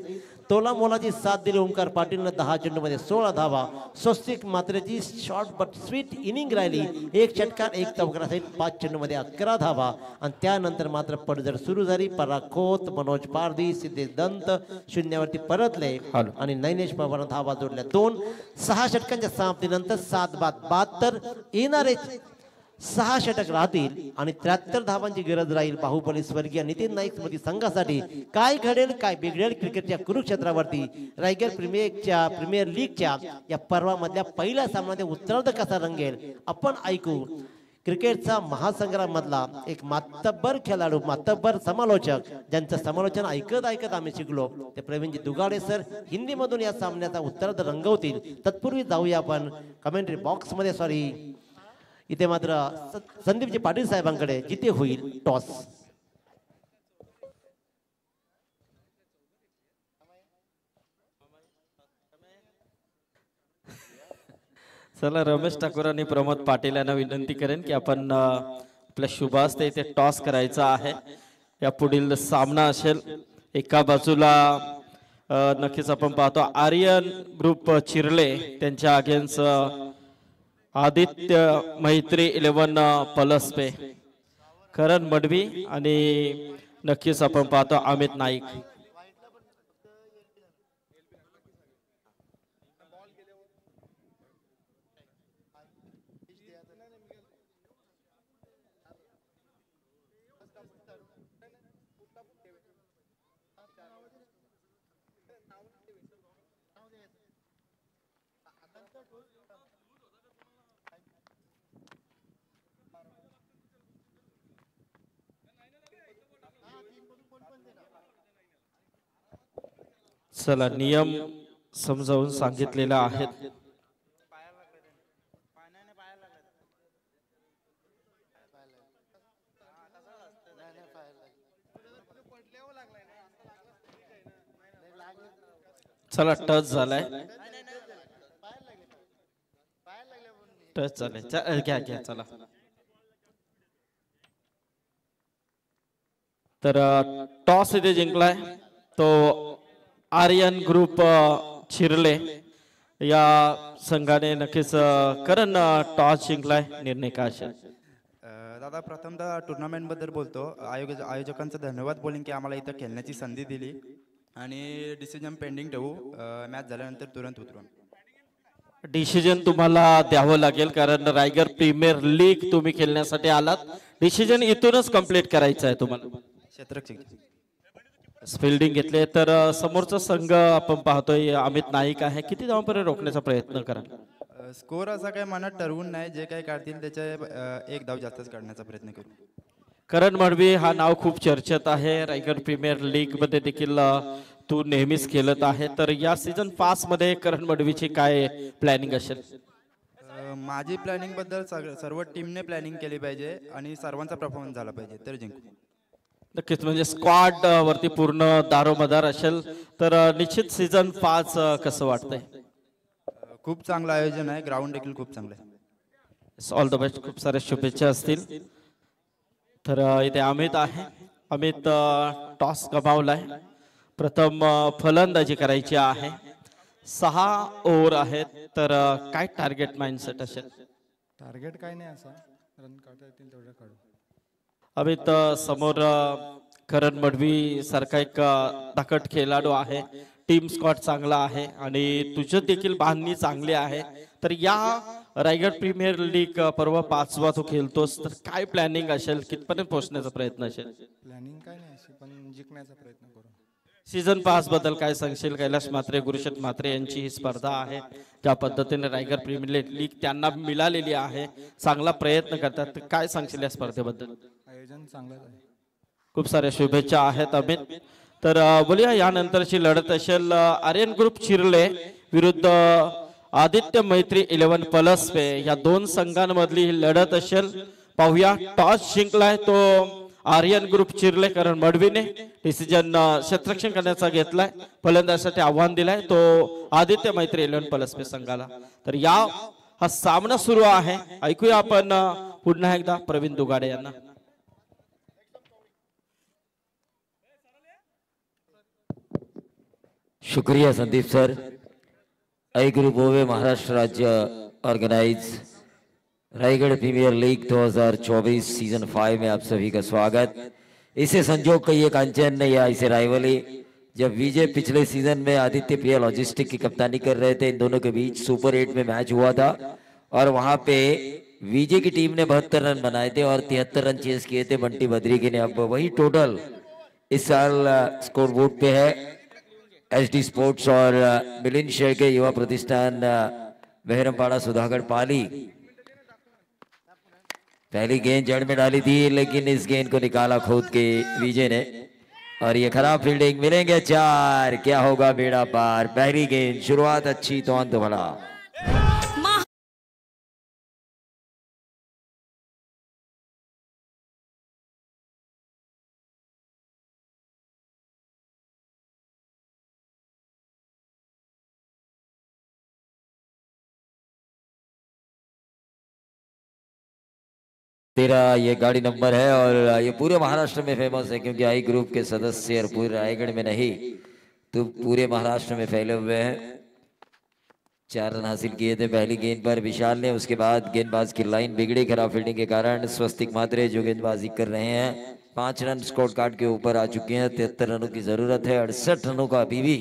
तोला मोलाची साथ दिली ओंकार पाटीलनं. 10 चेंडूमध्ये 16 धावा. स्वस्तिक मात्रेची शॉर्ट बट स्वीट इनिंग राहिली. 1 षटकार 1 चौकारासहित 5 चेंडूमध्ये 11 धावा आणि त्यानंतर मात्र पडझड सुरू झाली. पराखोत, मनोज पारधी, सिद्धेश दंत शून्यावरती परतले आणि नैनेश पवार धावा जोडल्या 2. 6 षटकांच्या समाप्तीनंतर 7 बाद 72. येणारे 6 षटक राहतील आणि 73 धावांची गरज राहील बाहुबली स्वर्गीय नितीन नाईक स्मृती संघासाठी. काय घडेल काय बिघडेल क्रिकेटच्या कुरुक्षेत्रावरती रायगड प्रीमियर लीगच्या या पर्वामधल्या पहिल्या सामन्यात उत्तरार्ध कसा रंगेल आपण ऐकू. क्रिकेटचा महासंग्राम मधला एक मातब्बर खेळाडू, मातब्बर समालोचक, ज्यांचं समालोचन ऐकत ऐकत आम्ही शिकलो, ते प्रवीणजी दुगाडे सर हिंदी मधून या सामन्याचा उत्तरार्ध रंगवतील. तत्पूर्वी जाऊया आपण कमेंट्री बॉक्स मध्ये. सॉरी, इथे मात्र संदीपजी पाटील साहेबांकडे, जिथे होईल टॉस. चला, रमेश ठाकूर आणि प्रमोद पाटील यांना विनंती करेन की आपण आपल्या शुभास्ते इथे टॉस करायचा आहे. या पुढील सामना असेल एका बाजूला नक्कीच आपण पाहतो आर्यन ग्रुप चिरले त्यांच्या अगेन्स्ट आदित्य मैत्री 11 पलसपे करण मडवी आणि नक्कीच आपण पाहतो अमित नाईक. चला, नियम समजावून सांगितलेला आहे. चला, टच झालाय, टच झालाय, घ्या घ्या. चला, तर टॉस इथे जिंकलाय तो आर्यन ग्रुप चिरले या संघाने. नक्कीच करण टॉस जिंकलाय, निर्णय काय असेल? दादा, प्रथमतः टुर्नामेंट बद्दल बोलतो. आयोजकांचा धन्यवाद बोलेन की आम्हाला इथं खेळण्याची संधी दिली आणि डिसिजन पेंडिंग ठेवू. मॅच झाल्यानंतर तुरंत उतरून डिसिजन तुम्हाला द्यावं लागेल, कारण रायगड प्रीमियर लीग तुम्ही खेळण्यासाठी आलात. डिसिजन इथूनच कंप्लीट करायचं आहे तुम्हाला. क्षेत्ररक्षक फिल्डिंग घेतले तर समोरचा संघ आपण पाहतोय अमित नाईक आहे. किती धावांपर्यंत रोखण्याचा प्रयत्न करा? स्कोर असा काही मनात ठरवून नाही, जे काही काढतील त्याच्या एक धाव जास्तच काढण्याचा प्रयत्न करू. करण मडवी हा नाव खूप चर्चेत आहे. रायगड प्रीमियर लीग मध्ये देखील तू नेहमीच खेळत आहे, तर या सीझन 5 मध्ये करण मडवीची काय प्लॅनिंग असेल? माझी प्लॅनिंग बद्दल सर्व टीमने प्लॅनिंग केली पाहिजे आणि सर्वांचा परफॉर्मन्स झाला पाहिजे, तर जिंकू. नक्कीच, म्हणजे स्क्वॉड वरती पूर्ण दारोमदार असेल तर निश्चित सीझन 5 कसं वाटतंय? खूप चांगलं आयोजन आहे, ग्राउंड देखील खूप चांगलं आहे. ऑल द बेस्ट, खूप सारे शुभेच्छा असतील. तर इथे अमित आहे. अमित टॉस गमावलाय. प्रथम फलंदाजी करायची आहे. 6 ओव्हर आहेत, तर काय टार्गेट माइंडसेट असेल? टार्गेट काय नाही, असा रन काढता येतील तेवढं काढू. अमित, समोर करण मडवी सारखा एक ताकद खेळाडू आहे. टीम स्क्वॉड चांगला आहे आणि तुझं देखील बांधणी चांगली आहे. तर या रायगड प्रीमियर लीग पर्व 5वा तू खेळतोस, तर काय प्लॅनिंग असेल, कितपर्यंत पोहोचण्याचा प्रयत्न असेल? प्लॅनिंग काय नाही अशी, पण जिंकण्याचा प्रयत्न करू. सीझन 5 बद्दल काय सांगशील? कैलास म्हात्रे, गुरुशेठ म्हात्रे यांची ही स्पर्धा आहे. ज्या पद्धतीने रायगड प्रीमियर लीग त्यांना मिळालेली आहे, चांगला प्रयत्न करतात, तर काय सांगशील या स्पर्धेबद्दल? आयोजन चांगलंच आहे. खूप साऱ्या शुभेच्छा आहेत अमित. तर बोलूया, यानंतरची लढत असेल आर्यन ग्रुप चिरले विरुद्ध आदित्य मैत्री 11 पलसपे. या दोन संघांमधली ही लढत असेल. पाहूया, टॉस जिंकलाय तो आर्यन ग्रुप चिरले करण मडवीने. डिसिजन क्षेत्ररक्षण करण्याचा घेतलाय. फलंदाजीसाठी आव्हान दिलाय तो आदित्य मैत्री 11 पलसपे संघाला. तर हा सामना सुरू आहे. ऐकूया आपण पुन्हा एकदा प्रवीण दुगाडे यांना. शुक्रिया संदीप सर. आई ग्रुप ओवे महाराष्ट्र राज्य organise Raigarh premier league 2024 season 5 में आप सभी का स्वागत. इसे संजोग का ये कांचन या इसे राइवली, जब विजय पिछले सीजन में आदित्य प्रिया लॉजिस्टिक की कप्तानी कर रहे थे, इन दोनों के बीच सुपर 8 में मैच हुआ था और वहां पे विजय की टीम ने 72 रन बनाए थे और 73 रन चेस किए थे बंटी बद्री ने। अब वही टोटल इस साल स्कोर बोर्ड पे है। एचडी स्पोर्ट्स और मिलिंद शेर के युवा प्रतिष्ठान बहरमपाड़ा सुधागढ़ पाली। पहली गेंद जड़ में डाली थी लेकिन इस गेंद को निकाला खोद के विजय ने और ये खराब फील्डिंग। मिलेंगे 4, क्या होगा बेड़ा पार। पहली गेंद शुरुआत अच्छी तो अंत भला। तेरा ये गाड़ी नंबर है और ये पूरे महाराष्ट्र में फेमस है क्योंकि आई ग्रुप के सदस्य और पूरे रायगढ़ में नहीं तो पूरे महाराष्ट्र में फैले हुए हैं। 4 रन हासिल किए थे पहली गेंद पर विशाल ने। उसके बाद गेंदबाज की लाइन बिगड़ी खराब फील्डिंग के कारण। स्वस्तिक मात्रे जो गेंदबाजी कर रहे हैं 5 रन स्कोर कार्ड के ऊपर आ चुके हैं। 73 रनों की जरूरत है। 68 रनों का अभी भी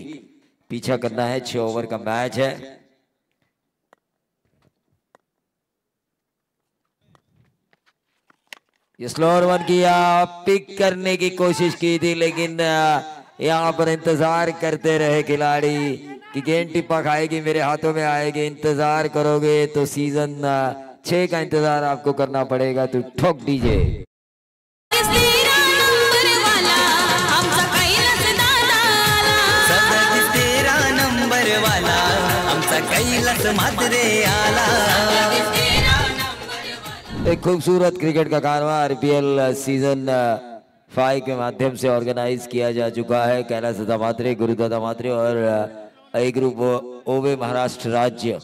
पीछा करना है। 6 ओवर का मैच है। स्लोअर वन किया, पिक करने की कोशिश की थी लेकिन यहाँ पर इंतजार करते रहे खिलाड़ी कि गेंद टिप्पा खाएगी मेरे हाथों में आएगी। इंतजार करोगे तो सीजन 6 का इंतजार आपको करना पड़ेगा। तो ठोक दीजिए। तेरा नंबर वाला आमचा कैलास मात्रे आला। एक खूबसूरत क्रिकेट का कारवां आईपीएल सीजन 5 के माध्यम से ऑर्गेनाइज किया जा चुका है। कैलाश दत्तात्रेय, गुरु दत्तात्रेय और आई ग्रुप ओवे महाराष्ट्र राज्य।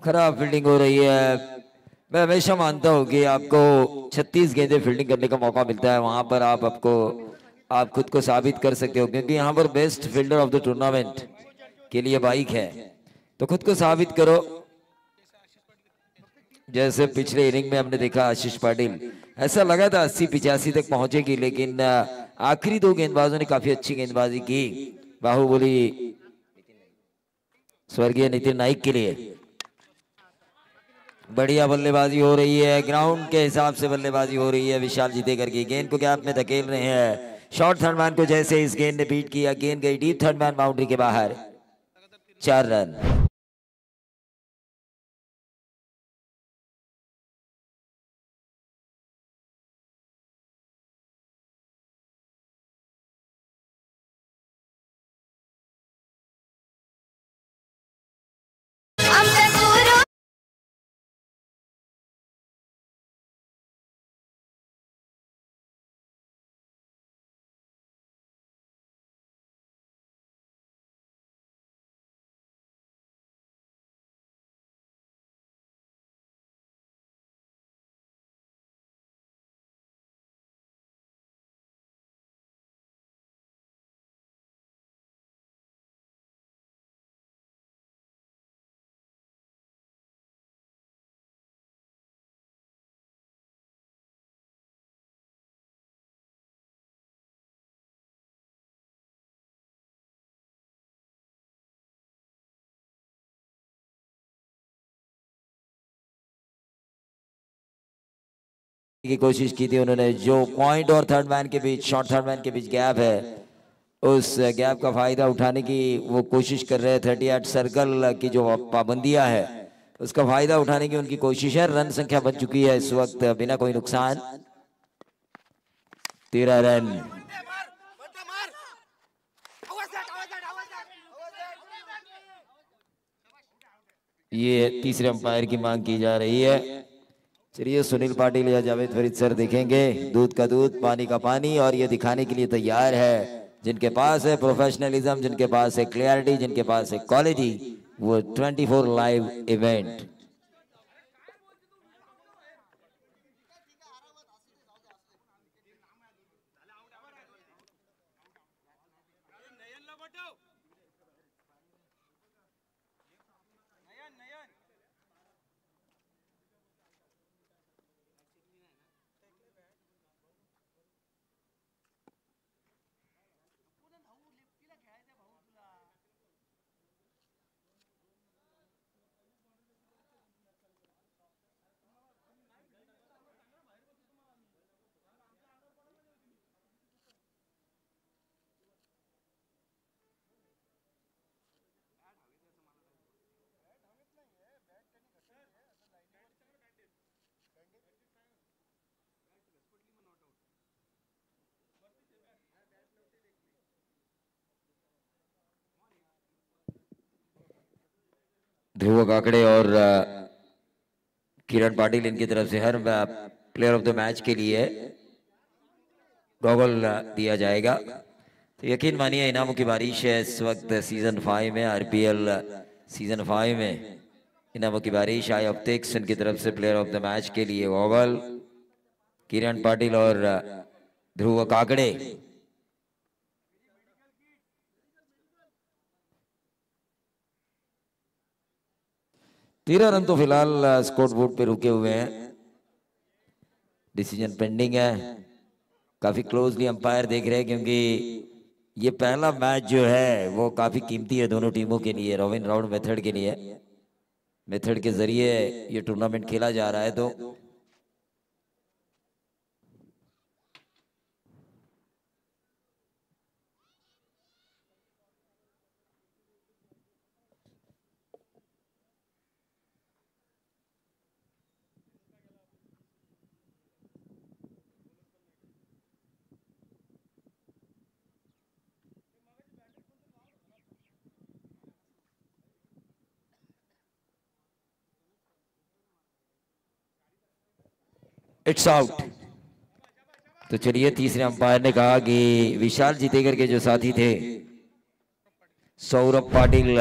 खराब फील्डिंग हो रही है। मैं हमेशा मानता हूं कि आपको 36 गेंदें फील्डिंग करने का मौका मिलता है। वहां पर आप खुद को साबित कर सकते हो क्योंकि यहाँ पर best fielder of the tournament के लिए बाइक है तो खुद को साबित करो। जैसे पिछले इनिंग में हमने देखा आशीष पाटिल, ऐसा लगा था 80-85 तक पहुंचेगी लेकिन आखिरी 2 गेंदबाजों ने काफी अच्छी गेंदबाजी की। बाहुबली स्वर्गीय नितिन नाइक के लिए बढ़िया बल्लेबाजी हो रही है। ग्राउंड के हिसाब से बल्लेबाजी हो रही है। विशाल जीतेकर की गेंद को गैप में धकेल रहे हैं। शॉर्ट थर्ड मैन को जैसे इस गेंद ने बीट किया, गेंद गई डीप थर्ड मैन बाउंड्री के बाहर। 4 रन। की कोशिश की थी उन्होंने। जो पॉइंट और थर्ड मैन के बीच, शॉर्ट थर्ड मैन के बीच गैप है, उस गैप का फायदा उठाने की वो कोशिश कर रहे हैं। 38 सर्कल की जो पाबंदियां है उसका फायदा उठाने की उनकी कोशिश है। रन संख्या बन चुकी है इस वक्त बिना कोई नुकसान 13 रन। ये तीसरे अंपायर की मांग की जा रही है। चलिए सुनील पाटिल या जावेद फरीद सर देखेंगे। दूध का दूध, पानी का पानी, और ये दिखाने के लिए तैयार है जिनके पास है प्रोफेशनलिज्म, जिनके पास है क्लियरिटी, जिनके पास है क्वालिटी, वो 24 लाइव इवेंट। ध्रुव काकड़े और किरण पाटिल इनकी तरफ से हर प्लेयर ऑफ द मैच के लिए गॉगल दिया जाएगा। तो यकीन मानिए इनामों की बारिश है इस वक्त सीजन 5 में, आरपीएल सीजन 5 में इनामों की बारिश। आई ऑप्टिक्स इनकी तरफ से प्लेयर ऑफ द मैच के लिए गॉगल, किरण पाटिल और ध्रुव काकड़े। तेरह रन तो फिलहाल स्कोर बोर्ड पे रुके हुए हैं, डिसीजन पेंडिंग है। काफी क्लोजली अंपायर देख रहे हैं क्योंकि ये पहला मैच जो है वो काफी कीमती है दोनों टीमों के लिए। रॉबिन राउंड मेथड के लिए, मेथड के जरिए ये टूर्नामेंट खेला जा रहा है। तो इट्स आउट। तो चलिए, तीसरे अंपायर ने कहा कि विशाल जीतेकर के जो साथी थे सौरभ पाटिल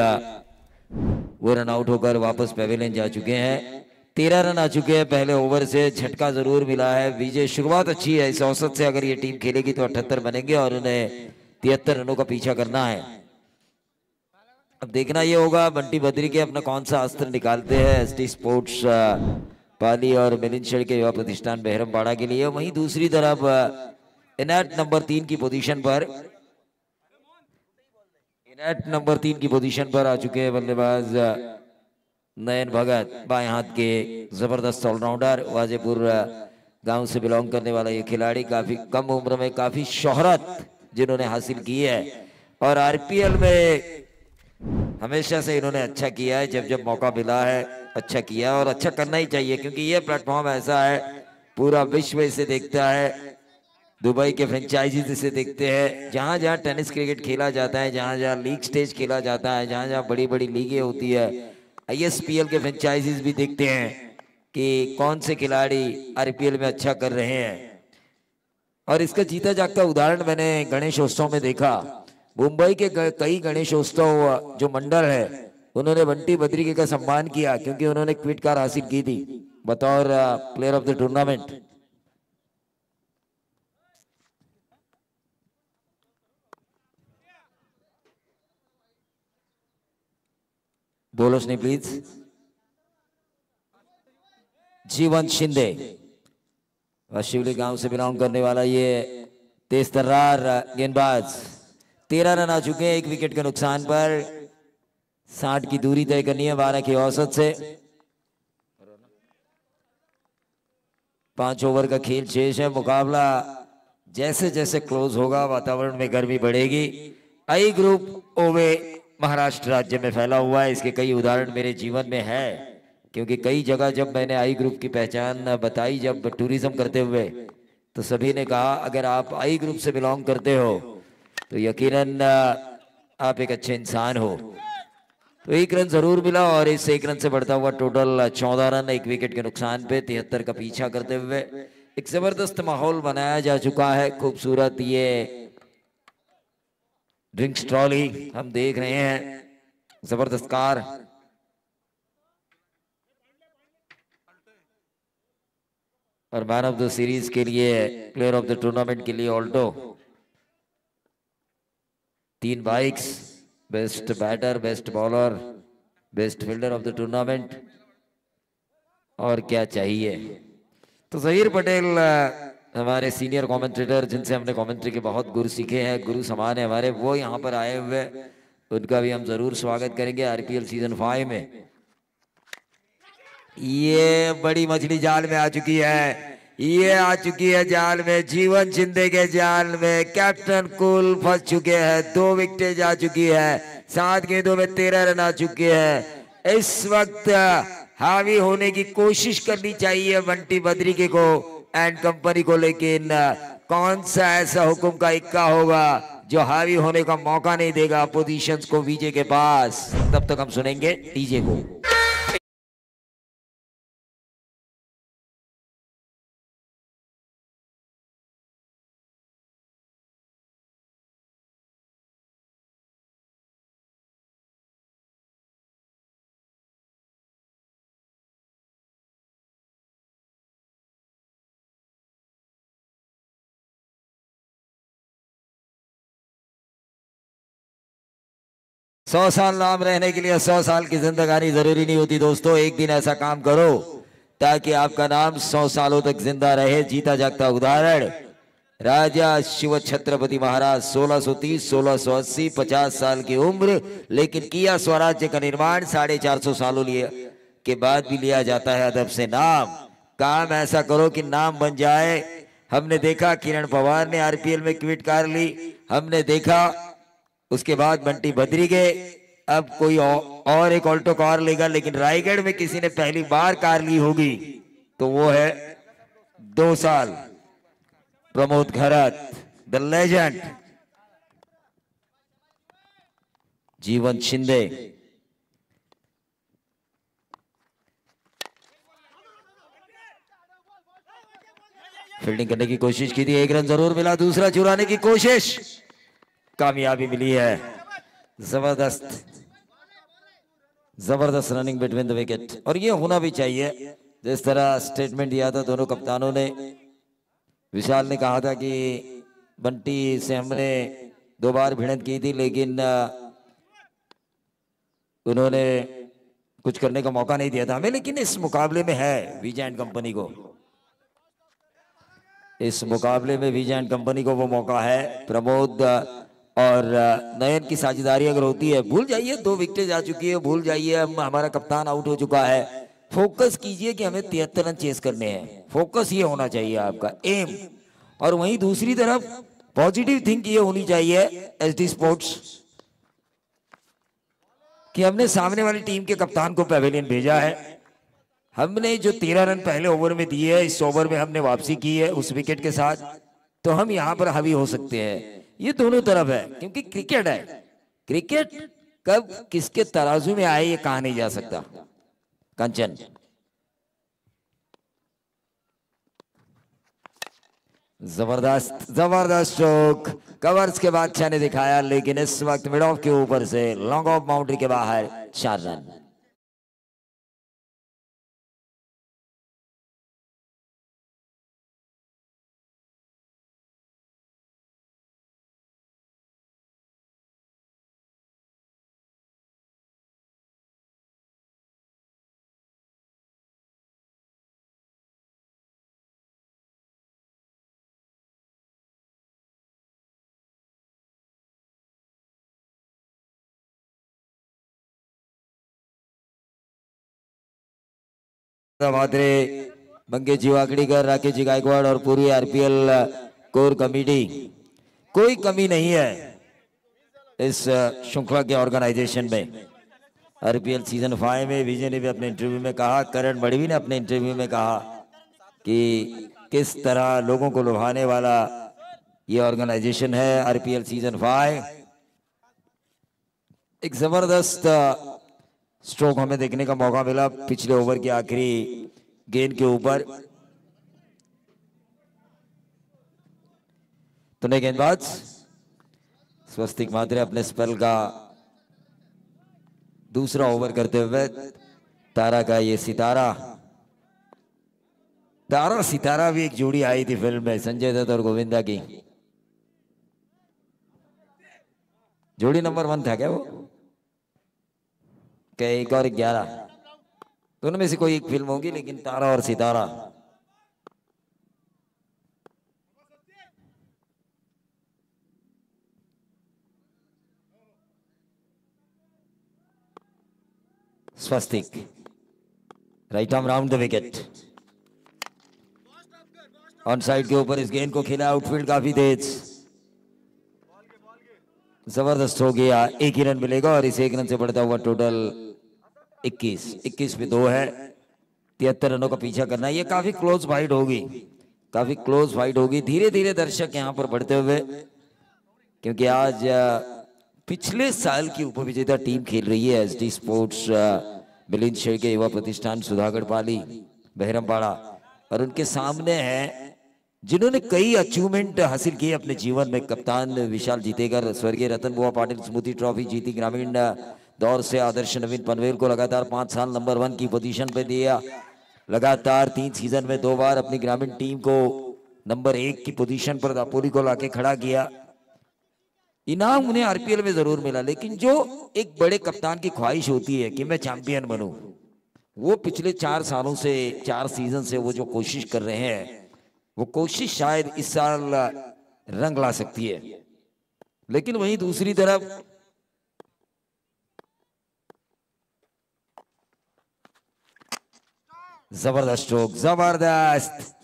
वो रन आउट होकर वापस पेविलियन जा चुके हैं। 13 रन आ चुके हैं पहले ओवर से, झटका जरूर मिला है। विजय शुरुआत अच्छी है, इस औसत से अगर ये टीम खेलेगी तो 78 बनेंगे और उन्हें 73 रनों का पीछा करना है। अब देखना ये होगा बंटी बद्री के अपना कौन सा अस्त्र निकालते हैं एसटी स्पोर्ट्स पाली और मिलिंद शेड़ के युवा प्रतिष्ठान बहरमबाड़ा के लिए। वहीं दूसरी तरफ इनैट नंबर 3 की पोजीशन पर, इनैट नंबर 3 की पोजीशन पर आ चुके हैं बल्लेबाज नयन भगत, बाएं हाथ के जबरदस्त ऑलराउंडर, वाजेपुर गांव से बिलोंग करने वाला ये खिलाड़ी। काफी कम उम्र में काफी शोहरत जिन्होंने हासिल की है और आरपीएल में हमेशा से इन्होंने अच्छा किया है। जब जब मौका मिला है अच्छा किया और अच्छा करना ही चाहिए क्योंकि ये प्लेटफॉर्म ऐसा है, पूरा विश्व इसे देखता है, दुबई के फ्रेंचाइजीज इसे देखते हैं। जहां जहां टेनिस क्रिकेट खेला जाता है, जहां जहां लीग स्टेज खेला जाता है, जहां जहां बड़ी बड़ी लीगें होती है, आईएसपीएल के फ्रेंचाइजीज भी देखते हैं कि कौन से खिलाड़ी आरपीएल में अच्छा कर रहे हैं। और इसका जीता जागता उदाहरण मैंने गणेशोत्सव में देखा। मुंबई के कई गणेशोत्सव जो मंडल है उन्होंने बंटी बद्री का सम्मान किया क्योंकि उन्होंने क्विट कार हासिल की थी बतौर प्लेयर ऑफ द टूर्नामेंट। बोलोस ने प्लीज। जीवन शिंदे शिवली गांव से बिलोंग करने वाला ये तेज तर्रार गेंदबाज। 13 रन आ चुके हैं, 1 विकेट के नुकसान पर। 60 की दूरी तय करनी है 12 की औसत से। 5 ओवर का खेल शेष है। मुकाबला जैसे जैसे क्लोज होगा वातावरण में गर्मी बढ़ेगी। आई ग्रुप ओवे महाराष्ट्र राज्य में फैला हुआ है, इसके कई उदाहरण मेरे जीवन में है क्योंकि कई जगह जब मैंने आई ग्रुप की पहचान बताई जब टूरिज्म करते हुए, तो सभी ने कहा अगर आप आई ग्रुप से बिलोंग करते हो तो यकीनन आप एक अच्छे इंसान हो। तो 1 रन जरूर मिला और इस 1 रन से बढ़ता हुआ टोटल 14 रन 1 विकेट के नुकसान पे 73 का पीछा करते हुए एक जबरदस्त माहौल बनाया जा चुका है। खूबसूरत ये ड्रिंक्स ट्रॉली हम देख रहे हैं, जबरदस्त कार। और मैन ऑफ द सीरीज के लिए, प्लेयर ऑफ द टूर्नामेंट के लिए Alto. 3 bikes, best batter, best bowler, best fielder of the tournament, और क्या चाहिए। तो जहीर पटेल हमारे सीनियर कमेंटेटर जिनसे हमने कमेंट्री के बहुत गुरु सीखे हैं, गुरु समान है हमारे, वो यहाँ पर आए हुए, उनका भी हम जरूर स्वागत करेंगे आरपीएल सीजन 5 में। ये बड़ी मछली जाल में आ चुकी है, ये आ चुकी है जाल में, जीवन शिंदे के जाल में। कैप्टन कूल फंस चुके हैं, 2 विकेटें जा चुकी है, 7 गेंदों में 13 रन आ चुके हैं। इस वक्त हावी होने की कोशिश करनी चाहिए बंटी बद्री के को एंड कंपनी को, लेकिन कौन सा ऐसा हुक्म का इक्का होगा जो हावी होने का मौका नहीं देगा पोजीशंस को विजय के पास। तब तक हम सुनेंगे डीजे को। 100 साल नाम रहने के लिए 100 साल की जिंदगानी जरूरी नहीं होती दोस्तों। एक दिन ऐसा काम करो ताकि आपका नाम 100 सालों तक जिंदा रहे। जीता जागता उदाहरण राजा शिव छत्रपति महाराज 1630 1680 50 साल की उम्र, लेकिन किया स्वराज्य का निर्माण 450 सालों के बाद भी लिया जाता है अदब से नाम। काम ऐसा करो कि नाम बन जाए। हमने देखा किरण पवार ने आरपीएल में क्विट कार ली, हमने देखा उसके बाद बंटी बद्री गए, अब कोई और एक ऑल्टो कार लेगा। लेकिन रायगढ़ में किसी ने पहली बार कार ली होगी तो वो है 2 साल प्रमोद खरत द लेजेंड। जीवन शिंदे फील्डिंग करने की कोशिश की थी, 1 रन जरूर मिला। दूसरा चुराने की कोशिश, कामयाबी मिली है। जबरदस्त रनिंग बिटवीन द विकेट, और ये होना भी चाहिए। जिस तरह स्टेटमेंट दिया था दोनों कप्तानों ने, विशाल ने कहा था कि बंटी से हमने 2 बार भिड़ंत की थी लेकिन उन्होंने कुछ करने का मौका नहीं दिया था हमें, लेकिन इस मुकाबले में है विजय एंड कंपनी को, इस मुकाबले में विजय एंड कंपनी को वो मौका है। प्रमोद और नयन की साझेदारी अगर होती है, भूल जाइए 2 विकेटें जा चुकी है, भूल जाइए हमारा कप्तान आउट हो चुका है। फोकस कीजिए कि हमें 73 रन चेस करने हैं, फोकस ये होना चाहिए आपका एम। और वहीं दूसरी तरफ पॉजिटिव थिंक ये होनी चाहिए एसडी स्पोर्ट्स कि हमने सामने वाली टीम के कप्तान को पैवेलियन भेजा है। हमने जो 13 रन पहले ओवर में दिए है, इस ओवर में हमने वापसी की है उस विकेट के साथ, तो हम यहां पर हावी हो सकते हैं। ये दोनों तरफ है, क्योंकि क्रिकेट है, क्रिकेट कब किसके तराजू में आए ये कहा नहीं जा सकता। कंचन जबरदस्त जबरदस्त स्ट्रोक, कवर्स के बादशाह ने दिखाया, लेकिन इस वक्त मिड ऑफ के ऊपर से लॉन्ग ऑफ बाउंड्री के बाहर 4 रन। मात्रे मंगेश जी वाकड़ीकर, राकेश जी गायकवाड़ और पूरी आरपीएल कोर कमेटी, कोई कमी नहीं है इस श्रृंखला के ऑर्गेनाइजेशन में। आरपीएल सीजन 5 में विजय ने भी अपने इंटरव्यू में कहा, करण मड़वी ने अपने इंटरव्यू में कहा कि किस तरह लोगों को लुभाने वाला ये ऑर्गेनाइजेशन है आरपीएल सीजन 5। एक जबरदस्त स्ट्रोक हमें देखने का मौका मिला पिछले ओवर की आखिरी गेंद के ऊपर। तो नए गेंदबाज स्वस्तिक मात्रे अपने स्पेल का दूसरा ओवर करते हुए, तारा का ये सितारा, तारा सितारा भी एक जोड़ी आई थी फिल्म में, संजय दत्त और गोविंदा की जोड़ी। नंबर 1 था क्या वो, क्या 1 और 11, दोनों में से कोई एक फिल्म होगी, लेकिन तारा और सितारा। Swastik right arm round the wicket, on side के ऊपर इस गेंद को खेला, आउटफील्ड काफी तेज, जबरदस्त हो गया। 1 ही रन मिलेगा और इस 1 रन से बढ़ता हुआ टोटल 21 पे 2 है। 73 रनों का पीछा करना, ये काफी क्लोज फाइट होगी, काफी क्लोज फाइट होगी। धीरे धीरे दर्शक यहां पर बढ़ते हुए, क्योंकि आज पिछले साल की उपविजेता टीम खेल रही है एसडी स्पोर्ट्स मिलिंद शेड़के युवा प्रतिष्ठान सुधागढ़ पाली बहरमपाड़ा, और उनके सामने है जिन्होंने कई अचीवमेंट हासिल किए अपने जीवन में। कप्तान विशाल जीतेकर स्वर्गीय रतन बुआ पाटिल स्मृति ट्रॉफी जीती, ग्रामीण दौर से आदर्श नवीन पनवेल को लगातार 5 साल नंबर 1 की पोजीशन पे दिया, लगातार 3 सीजन में 2 बार अपनी ग्रामीण टीम को नंबर 1 की पोजीशन पर दापोली को लाके खड़ा किया। इनाम उन्हें आरपीएल में जरूर मिला, लेकिन जो एक बड़े कप्तान की ख्वाहिश होती है कि मैं चैंपियन बनूं, वो पिछले 4 सालों से 4 सीजन से वो जो कोशिश कर रहे हैं, वो कोशिश शायद इस साल रंग ला सकती है। लेकिन वहीं दूसरी तरफ जबरदस्त स्ट्रोक, जबरदस्त,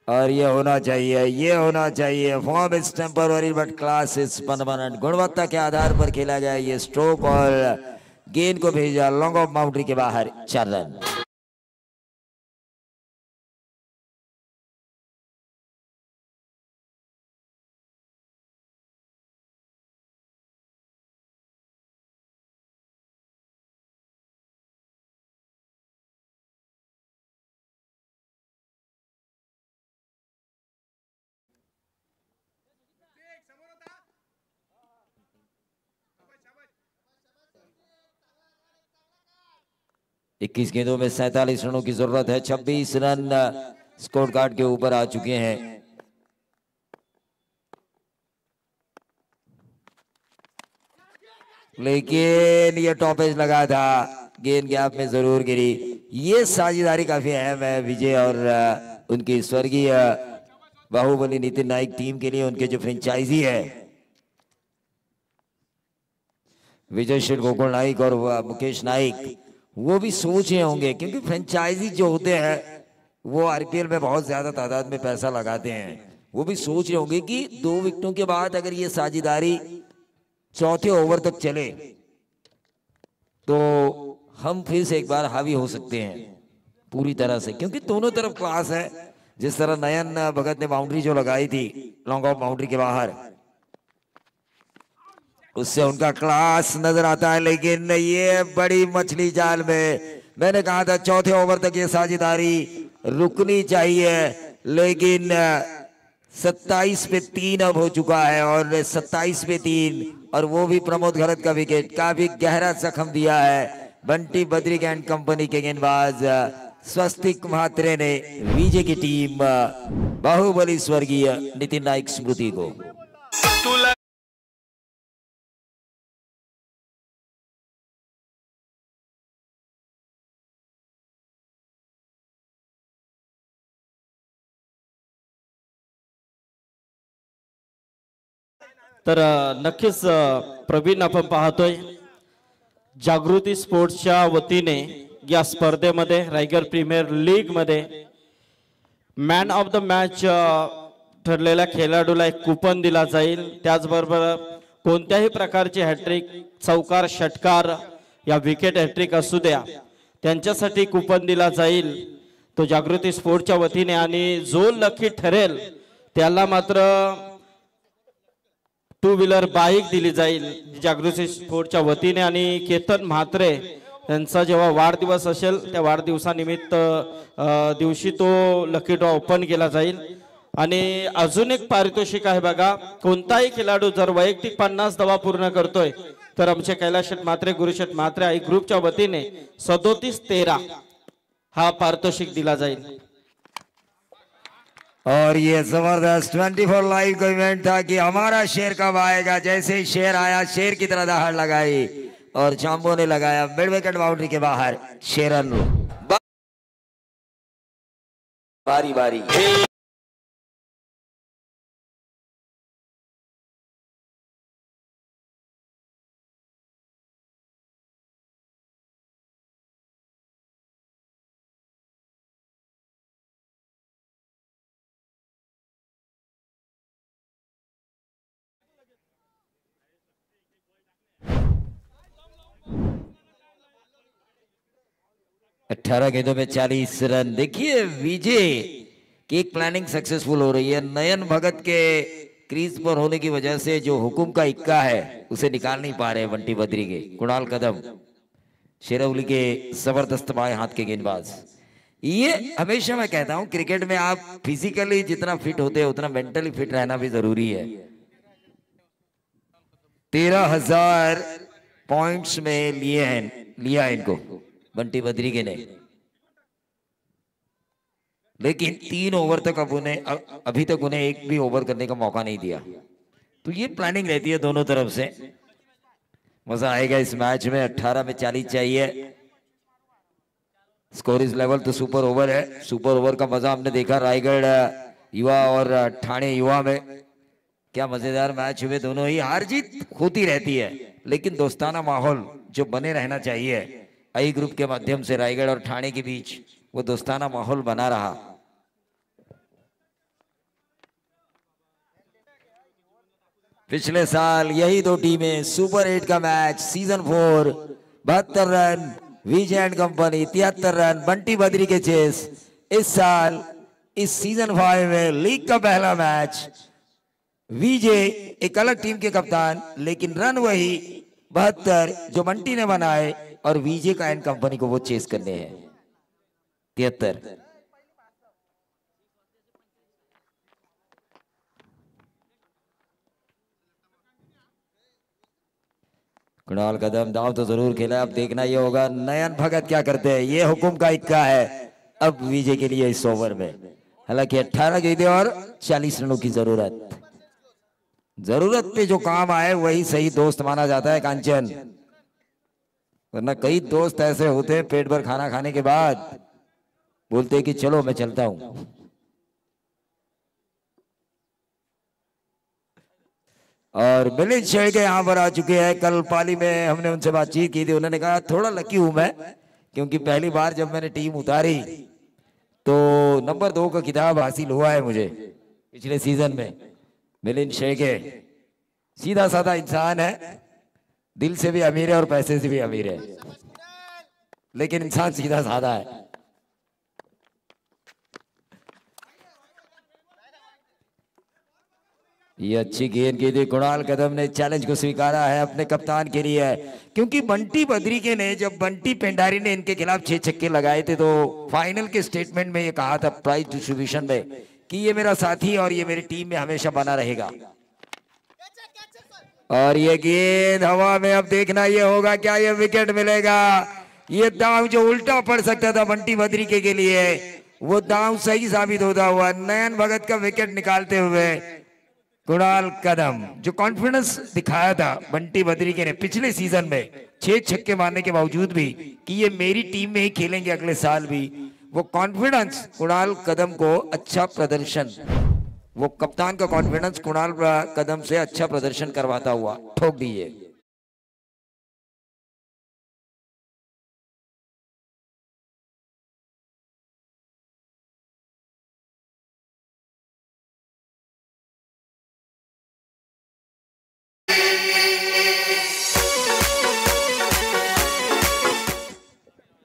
और ये होना चाहिए, ये होना चाहिए। Form is temporary but class is permanent. गुणवत्ता के आधार पर खेला गया ये स्ट्रोक और गेंद को भेजा लॉन्ग ऑफ बाउंड्री के बाहर, 4 रन। इक्कीस गेंदों में 47 रनों की जरूरत है। 26 रन स्कोर कार्ड के ऊपर आ चुके हैं। लेकिन ये टॉपेज लगा था, गेंद गैप में जरूर गिरी। ये साझेदारी काफी अहम है विजय और उनकी स्वर्गीय बाहुबली नितिन नाइक टीम के लिए। उनके जो फ्रेंचाइजी है विजय शेठ, गोकुल नाइक और मुकेश नाइक, वो भी सोच रहे होंगे, क्योंकि फ्रेंचाइजी जो होते हैं वो आरपीएल में बहुत ज्यादा तादाद में पैसा लगाते हैं। वो भी सोच रहे होंगे कि 2 विकेटों के बाद अगर ये साझेदारी चौथे ओवर तक चले तो हम फिर से एक बार हावी हो सकते हैं पूरी तरह से, क्योंकि दोनों तरफ क्लास है। जिस तरह नयन भगत ने बाउंड्री जो लगाई थी लॉन्ग ऑफ बाउंड्री के बाहर, उससे उनका क्लास नजर आता है। लेकिन ये बड़ी मछली जाल में, मैंने कहा था चौथे ओवर तक ये साझेदारी रुकनी चाहिए, लेकिन 27 पे 3 अब हो चुका है और 27 पे 3, और वो भी प्रमोद घरत का विकेट काफी गहरा जख्म दिया है बंटी बद्रिक एंड कंपनी के गेंदबाज स्वस्तिक म्हात्रे ने विजय की टीम बाहुबली स्वर्गीय नितिन नाइक स्मृति को। तर नक्कीच प्रवीण आपण पाहतोय जागृती स्पोर्ट्सच्या वतीने या स्पर्धेमध्ये रायगड प्रीमियर लीग मध्ये मॅन ऑफ द मॅच ठरलेल्या खेळाडूला एक कुपन दिला जाईल। त्याचबरोबर कोणत्याही प्रकारची हॅट्रिक, चौकार, षटकार या विकेट हॅट्रिक असू द्या त्यांच्यासाठी कुपन दिला जाईल तो जागृती स्पोर्ट्सच्या वतीने, आणि जो लकी ठरेल त्याला मात्र 2 व्हीलर बाईक दिली जाईल जागृती स्पोर्ट्सच्या वतीने। आणि केतन म्हात्रे यांचा जेव्हा वाढदिवस असेल त्या वाढदिवसानिमित्त दिवशी तो लकी ड्रॉ ओपन केला जाईल। आणि अजून एक पारितोषिक आहे बघा, कोणताही खेळाडू जर वैयक्तिक 50 धावा पूर्ण करतोय तर आमचे कैलाश शेठ म्हात्रे, गुरुशेठ म्हात्रे आई ग्रुपच्या वतीने 37-13 हा पारितोषिक दिला जाईल। और ये जबरदस्त 24 लाइव का इवेंट था कि हमारा शेर कब आएगा। जैसे ही शेर आया, शेर की तरह दहाड़ लगाई और चांबो ने लगाया मिड विकेट बाउंड्री के बाहर, शेरन बारी बारी। अठारह गेंदों में 40 रन। देखिए विजय की एक प्लानिंग सक्सेसफुल हो रही है। नयन भगत के क्रीज पर होने की वजह से जो हुकुम का इक्का है उसे निकाल नहीं पा रहे बंटी बद्री के। कुणाल कदम शेरवली के जबरदस्त बाएं हाथ के गेंदबाज। ये हमेशा मैं कहता हूं क्रिकेट में आप फिजिकली जितना फिट होते हैं उतना मेंटली फिट रहना भी जरूरी है। 13,000 पॉइंट्स में लिया इनको बंटी बद्रीके ने, लेकिन 3 ओवर तक अभी तक उन्हें एक भी ओवर करने का मौका नहीं दिया। तो ये प्लानिंग रहती है दोनों तरफ से। मजा आएगा इस मैच में। 18 में 40 चाहिए। स्कोर इस लेवल तो सुपर ओवर है। सुपर ओवर का मजा हमने देखा रायगढ़ युवा और ठाणे युवा में। क्या मजेदार मैच हुए। दोनों ही हार जीत होती रहती है, लेकिन दोस्ताना माहौल जो बने रहना चाहिए आई ग्रुप के माध्यम से रायगढ़ और ठाणे के बीच, वो दोस्ताना माहौल बना रहा। पिछले साल यही दो टीमें सुपर 8 का match season 4 72 run, Vijay and company 73 run, Bunty Badri के चेस। इस साल इस सीजन 5 में लीग का पहला मैच, विजय एक अलग टीम के कप्तान, लेकिन रन वही 72 जो बंटी ने बनाए, और विजय का एंड कंपनी को वो चेस करने हैं 73। कुणाल कदम दाव तो जरूर खेला। अब देखना ये होगा नयन भगत क्या करते हैं। ये हुकुम का इक्का है अब विजय के लिए इस ओवर में। हालांकि 18 गेंदें और 40 रनों की जरूरत। जरूरत पे जो काम आए वही सही दोस्त माना जाता है कांचन, वरना कई दोस्त ऐसे होते हैं पेट भर खाना खाने के बाद बोलते हैं कि चलो मैं चलता हूं। और मिलिंद शेळके यहाँ पर आ चुके हैं। कल पाली में हमने उनसे बातचीत की थी। उन्होंने कहा थोड़ा लकी हूं मैं, क्योंकि पहली बार जब मैंने टीम उतारी तो नंबर 2 का खिताब हासिल हुआ है मुझे पिछले सीजन में। मिलिंद शेळके सीधा साधा इंसान है, दिल से भी अमीर है और पैसे से भी अमीर है, लेकिन इंसान सीधा साधा है। ये अच्छी गेंद की थी। कुणाल कदम ने चैलेंज को स्वीकारा है अपने कप्तान के लिए, क्योंकि बंटी बद्री के ने जब बंटी पेंडारी ने इनके खिलाफ 6 छक्के लगाए थे तो फाइनल के स्टेटमेंट में ये कहा था प्राइज डिस्ट्रीब्यूशन में कि ये मेरा साथी और ये मेरी टीम में हमेशा बना रहेगा। और ये गेंद हवा में, अब देखना ये होगा क्या ये विकेट मिलेगा। ये दांव जो उल्टा पड़ सकता था बंटी बद्री के लिए, वो दांव सही साबित होता हुआ नयन भगत का विकेट निकालते हुए कुणाल कदम, जो कॉन्फिडेंस दिखाया था बंटी बद्री के ने पिछले सीजन में 6 छक्के मारने के बावजूद भी कि ये मेरी टीम में ही खेलेंगे अगले साल भी, वो कॉन्फिडेंस कुणाल कदम को अच्छा प्रदर्शन, वो कप्तान का कॉन्फिडेंस कुणाल कदम से अच्छा प्रदर्शन करवाता हुआ ठोक दिए।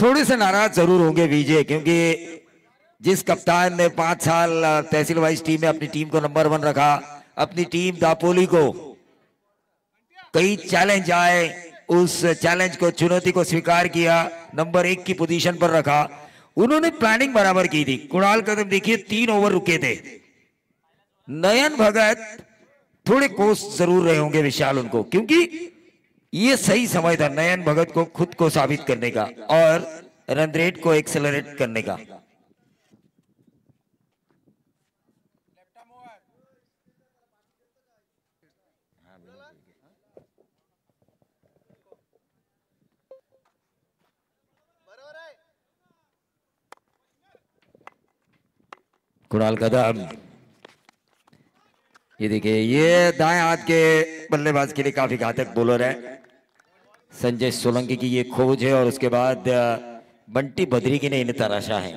थोड़े से नाराज जरूर होंगे विजय, क्योंकि जिस कप्तान ने 5 साल तहसील वाइज टीम में अपनी टीम को नंबर 1 रखा, अपनी टीम दापोली को कई चैलेंज आए, उस चैलेंज को, चुनौती को स्वीकार किया, नंबर 1 की पोजीशन पर रखा, उन्होंने प्लानिंग बराबर की थी। कुणाल कदम देखिए 3 ओवर रुके थे। नयन भगत थोड़े कोस जरूर रहे होंगे विशाल उनको, क्योंकि ये सही समय था नयन भगत को खुद को साबित करने का और रन रेट को एक्सेलरेट करने का। कुणाल कदम, ये देखिए ये दाएं हाथ के बल्लेबाज के लिए काफी घातक बॉलर है। संजय सोलंकी की ये खोज है और उसके बाद बंटी बद्री की ने इन्हें तराशा है।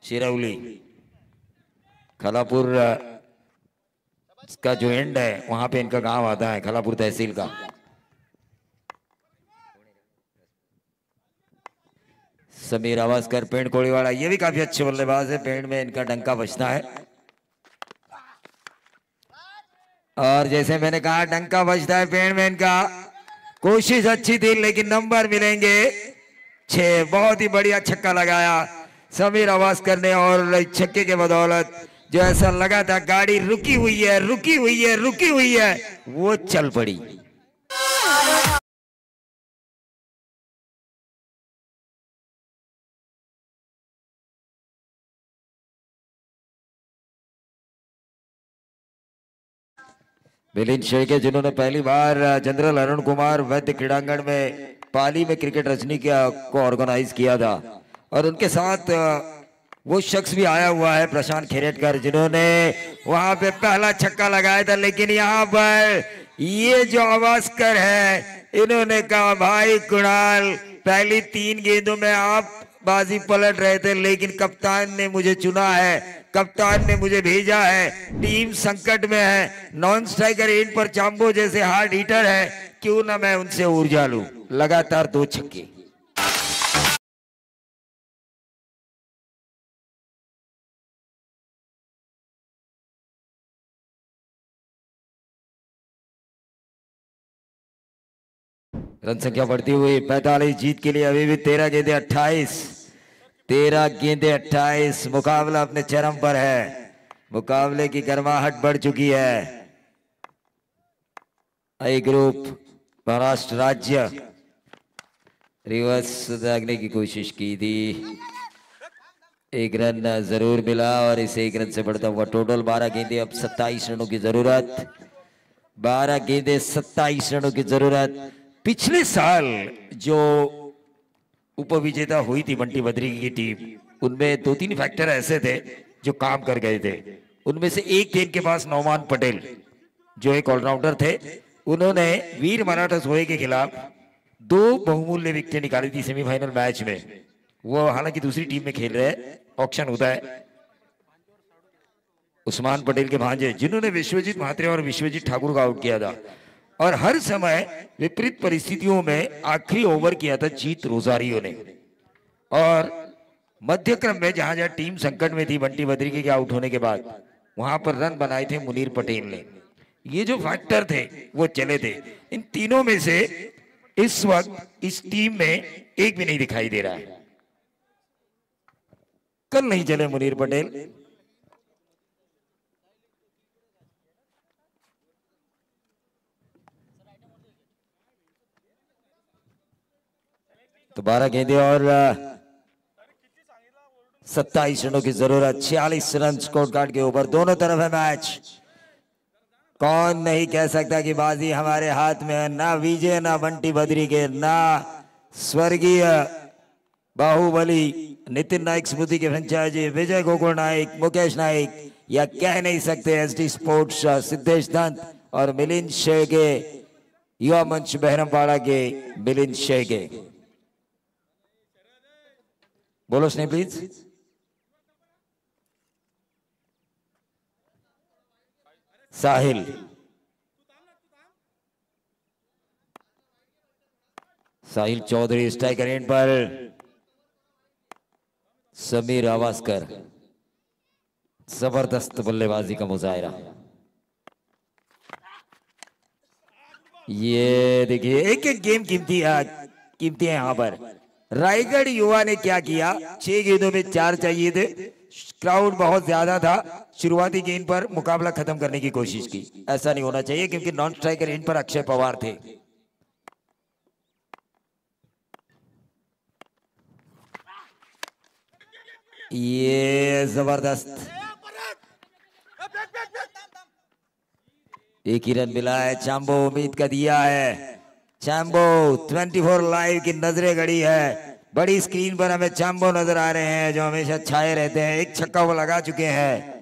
शिरौली खलापुर का जो एंड है वहां पे इनका गांव आता है, खलापुर तहसील का। समीर आवासकर पेंड कोड़ीवाड़ा, ये भी काफी अच्छे बल्लेबाज है। पेंड में इनका डंका बजता है और जैसे मैंने कहा डंका बजता है पेंड में इनका। कोशिश अच्छी थी लेकिन नंबर मिलेंगे 6। बहुत ही बढ़िया छक्का लगाया समीर आवासकर ने और छक्के के बदौलत जो ऐसा लगा था गाड़ी रुकी हुई है, रुकी हुई है, रुकी हुई है, वो चल पड़ी। मिलिंद शेखे जिन्होंने पहली बार जनरल अरुण कुमार वैद्य क्रीड़ांगण में पाली में क्रिकेट रजनी को ऑर्गेनाइज किया था, और उनके साथ वो शख्स भी आया हुआ है प्रशांत खेरेटकर, जिन्होंने वहां पे पहला छक्का लगाया था। लेकिन यहाँ पर ये जो आवास्कर है, इन्होंने कहा भाई कुणाल, पहली 3 गेंदों में आप बाजी पलट रहे थे, लेकिन कप्तान ने मुझे चुना है, कप्तान ने मुझे भेजा है, टीम संकट में है, नॉन स्ट्राइकर एंड पर चांबो जैसे हार्ड हिटर है, क्यों ना मैं उनसे ऊर्जा लूं। लगातार 2 छक्के। रन संख्या बढ़ती हुई 45, जीत के लिए अभी भी 13 गेंदे 28, 13 गेंदे 28। मुकाबला अपने चरम पर है, मुकाबले की गर्माहट बढ़ चुकी है। आई ग्रुप महाराष्ट्र राज्य रिवर्स दागने की कोशिश की थी, 1 रन जरूर मिला, और इस 1 रन से बढ़ता हुआ टोटल 12 गेंदे, अब 27 रनों की जरूरत, 12 गेंदे 27 रनों की जरूरत। पिछले साल जो उपविजेता हुई थी बंटी बद्री की टीम, उनमें 2-3 फैक्टर ऐसे थे जो काम कर गए थे। उनमें से एक थे इनके पास नौमान पटेल, जो एक ऑलराउंडर थे। उन्होंने वीर मराठा सोहे के खिलाफ 2 बहुमूल्य विकेट निकाली थी सेमीफाइनल मैच में। वो हालांकि दूसरी टीम में खेल रहे हैं, ऑक्शन होता है। उस्मान पटेल के भांजे, जिन्होंने विश्वजीत महात्रे और विश्वजीत ठाकुर का आउट किया था, और हर समय विपरीत परिस्थितियों में आखिरी ओवर किया था जीत रोजारियो ने। और मध्य क्रम में जहां जहां टीम संकट में थी बंटी बद्री के आउट होने के बाद, वहां पर रन बनाए थे मुनीर पटेल ने। ये जो फैक्टर थे वो चले थे। इन तीनों में से इस वक्त इस टीम में एक भी नहीं दिखाई दे रहा है। कल नहीं चले मुनीर पटेल, तो 12 गेंदे और 27 रनों की जरूरत, 46 रन स्कोर कार्ड के ऊपर। दोनों तरफ है मैच। कौन नहीं कह सकता कि बाजी हमारे हाथ में है। ना विजय, ना बंटी बद्री के, ना स्वर्गीय बाहुबली नितिन नाइक स्मृति के फ्रेंचाइजी विजय गोकुल नाइक, मुकेश नाइक, या कह नहीं सकते एसडी स्पोर्ट्स सिद्धेश दंत और मिलिंद शेगे, युवा मंच बहरमपाड़ा के मिलिंद शेगे। बोलो Sneh please. Sahil, Sahil Chaudhary striker end पर, समीर आवास्कर, जबरदस्त बल्लेबाजी का मुजाहिरा। ये देखिए एक एक गेम कीमती है यहां पर। रायगढ़ युवा ने क्या किया, 6 गेंदों में 4 चाहिए थे, क्राउड बहुत ज्यादा था, शुरुआती गेंद पर मुकाबला खत्म करने की कोशिश की। ऐसा नहीं होना चाहिए क्योंकि नॉन स्ट्राइकर एंड पर अक्षय पवार थे। ये जबरदस्त, एक ही रन मिला है। चांबो उम्मीद का दिया है। चांबो 24 लाइव की नजरें गड़ी है। बड़ी स्क्रीन पर हमें चांबो नजर आ रहे हैं जो हमेशा छाए रहते हैं। एक छक्का वो लगा चुके हैं।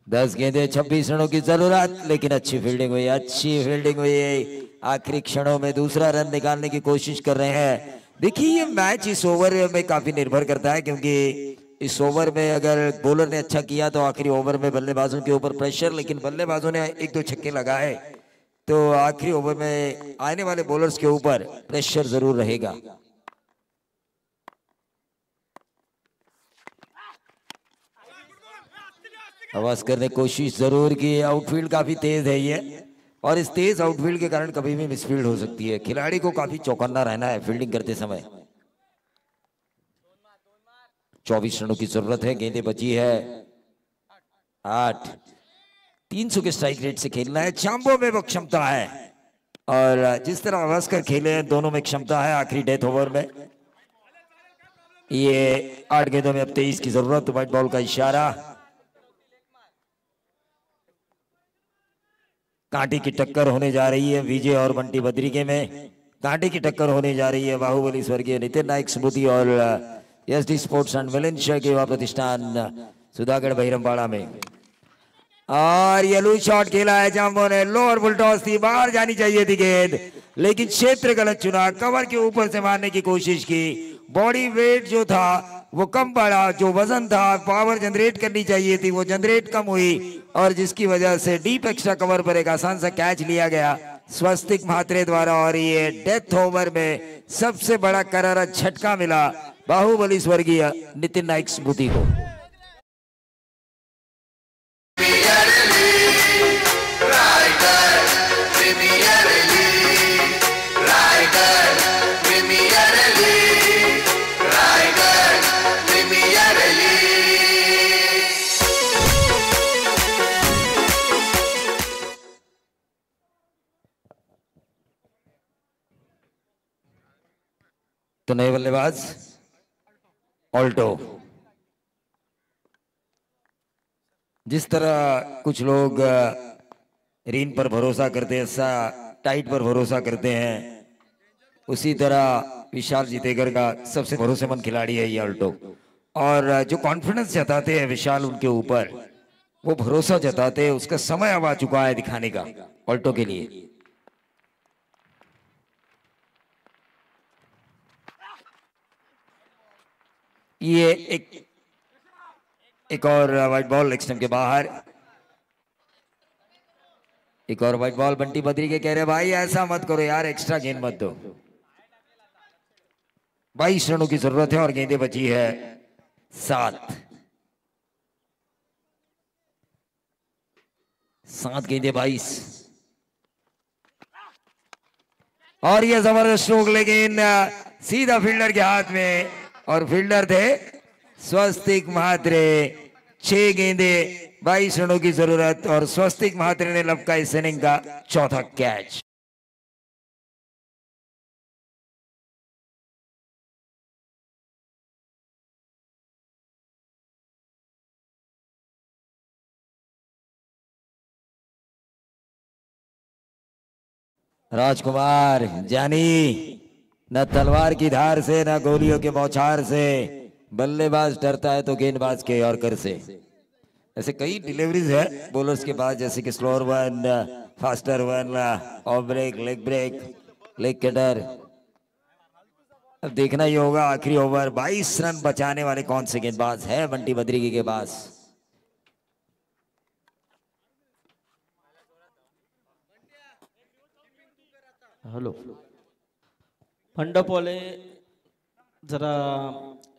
दस गेंदे 26 रनों की जरूरत, लेकिन अच्छी फील्डिंग हुई, अच्छी फील्डिंग हुई। आखिरी क्षणों में दूसरा रन निकालने की कोशिश कर रहे हैं। देखिए ये मैच इस ओवर में काफी निर्भर करता है, क्योंकि इस ओवर में अगर बॉलर ने अच्छा किया तो आखिरी ओवर में बल्लेबाजों के ऊपर प्रेशर, लेकिन बल्लेबाजों ने 1-2 छक्के लगाए तो आखिरी ओवर में आने वाले बॉलर्स के ऊपर प्रेशर जरूर रहेगा। अवास्कर ने कोशिश जरूर की। आउटफील्ड काफी तेज है ये, और इस तेज आउटफील्ड के कारण कभी भी मिसफील्ड हो सकती है। खिलाड़ी को काफी चौकन्ना रहना है फील्डिंग करते समय। 24 रनों की जरूरत है। गेंदें बची है 8। 300 के स्ट्राइक रेट से खेलना है। चांबो में वो क्षमता है और जिस तरह अवस्कर खेले हैं दोनों में क्षमता है। आखिरी डेथ ओवर में ये 8 गेंदों में अब 23 की जरूरत। व्हाइट बॉल का इशारा। कांटे की टक्कर होने जा रही है विजय और बंटी बद्रिके में। कांटे की टक्कर होने जा रही है बाहुबली स्वर्गीय नितिन नाइक स्मृति और एसडी स्पोर्ट्स एंड वेलेंशिया के युवा प्रतिष्ठान सुधागढ़ बहिरमपाड़ा में। और ये लूज शॉट खेला है जाम्बो ने। लोअर फुल टॉस थी, बाहर जानी चाहिए थी गेंद, लेकिन क्षेत्र गलत चुना। कवर के ऊपर से मारने की कोशिश की। बॉडी वेट जो था वो कम पड़ा, जो वजन था पावर जनरेट करनी चाहिए थी वो जनरेट कम हुई और जिसकी वजह से डीप एक्स्ट्रा कवर पर एक आसान सा कैच लिया गया स्वस्तिक म्हात्रे द्वारा। और ये डेथ ओवर में सबसे बड़ा करारा झटका मिला बाहुबली स्वर्गीय नितिन नाइक स्मृति को। तो नए बल्लेबाज ऑल्टो। जिस तरह कुछ लोग रीन पर भरोसा करते हैं, टाइट पर भरोसा करते हैं, उसी तरह विशाल जीतेगर का सबसे भरोसेमंद खिलाड़ी है ये ऑल्टो। और जो कॉन्फिडेंस जताते हैं विशाल उनके ऊपर, वो भरोसा जताते हैं, उसका समय अब आ चुका है दिखाने का ऑल्टो के लिए। ये एक और व्हाइट बॉल लेग स्टंप के बाहर। एक और व्हाइट बॉल। बंटी बद्री के कह रहे भाई ऐसा मत करो यार, एक्स्ट्रा गेंद मत दो। 22 रनों की जरूरत है और गेंदें बची है 7 गेंदें 22। और ये जबरदस्त स्ट्रोक, लेकिन सीधा फील्डर के हाथ में और फील्डर थे स्वस्तिक म्हात्रे। 6 गेंदें 22 रनों की जरूरत और स्वस्तिक म्हात्रे ने लपका इस इनिंग का चौथा कैच। राजकुमार जानी, न तलवार की धार से न गोलियों के बौछार से बल्लेबाज डरता है तो गेंदबाज के यॉर्कर से। ऐसे कई डिलीवरीज है बॉलर्स के पास, जैसे कि slower one, faster one, off break, leg break, leg cutter. अब देखना ही होगा आखिरी ओवर 22 रन बचाने वाले कौन से गेंदबाज है बंटी बद्रिकी के पास। हॅलो फंडपोले, जरा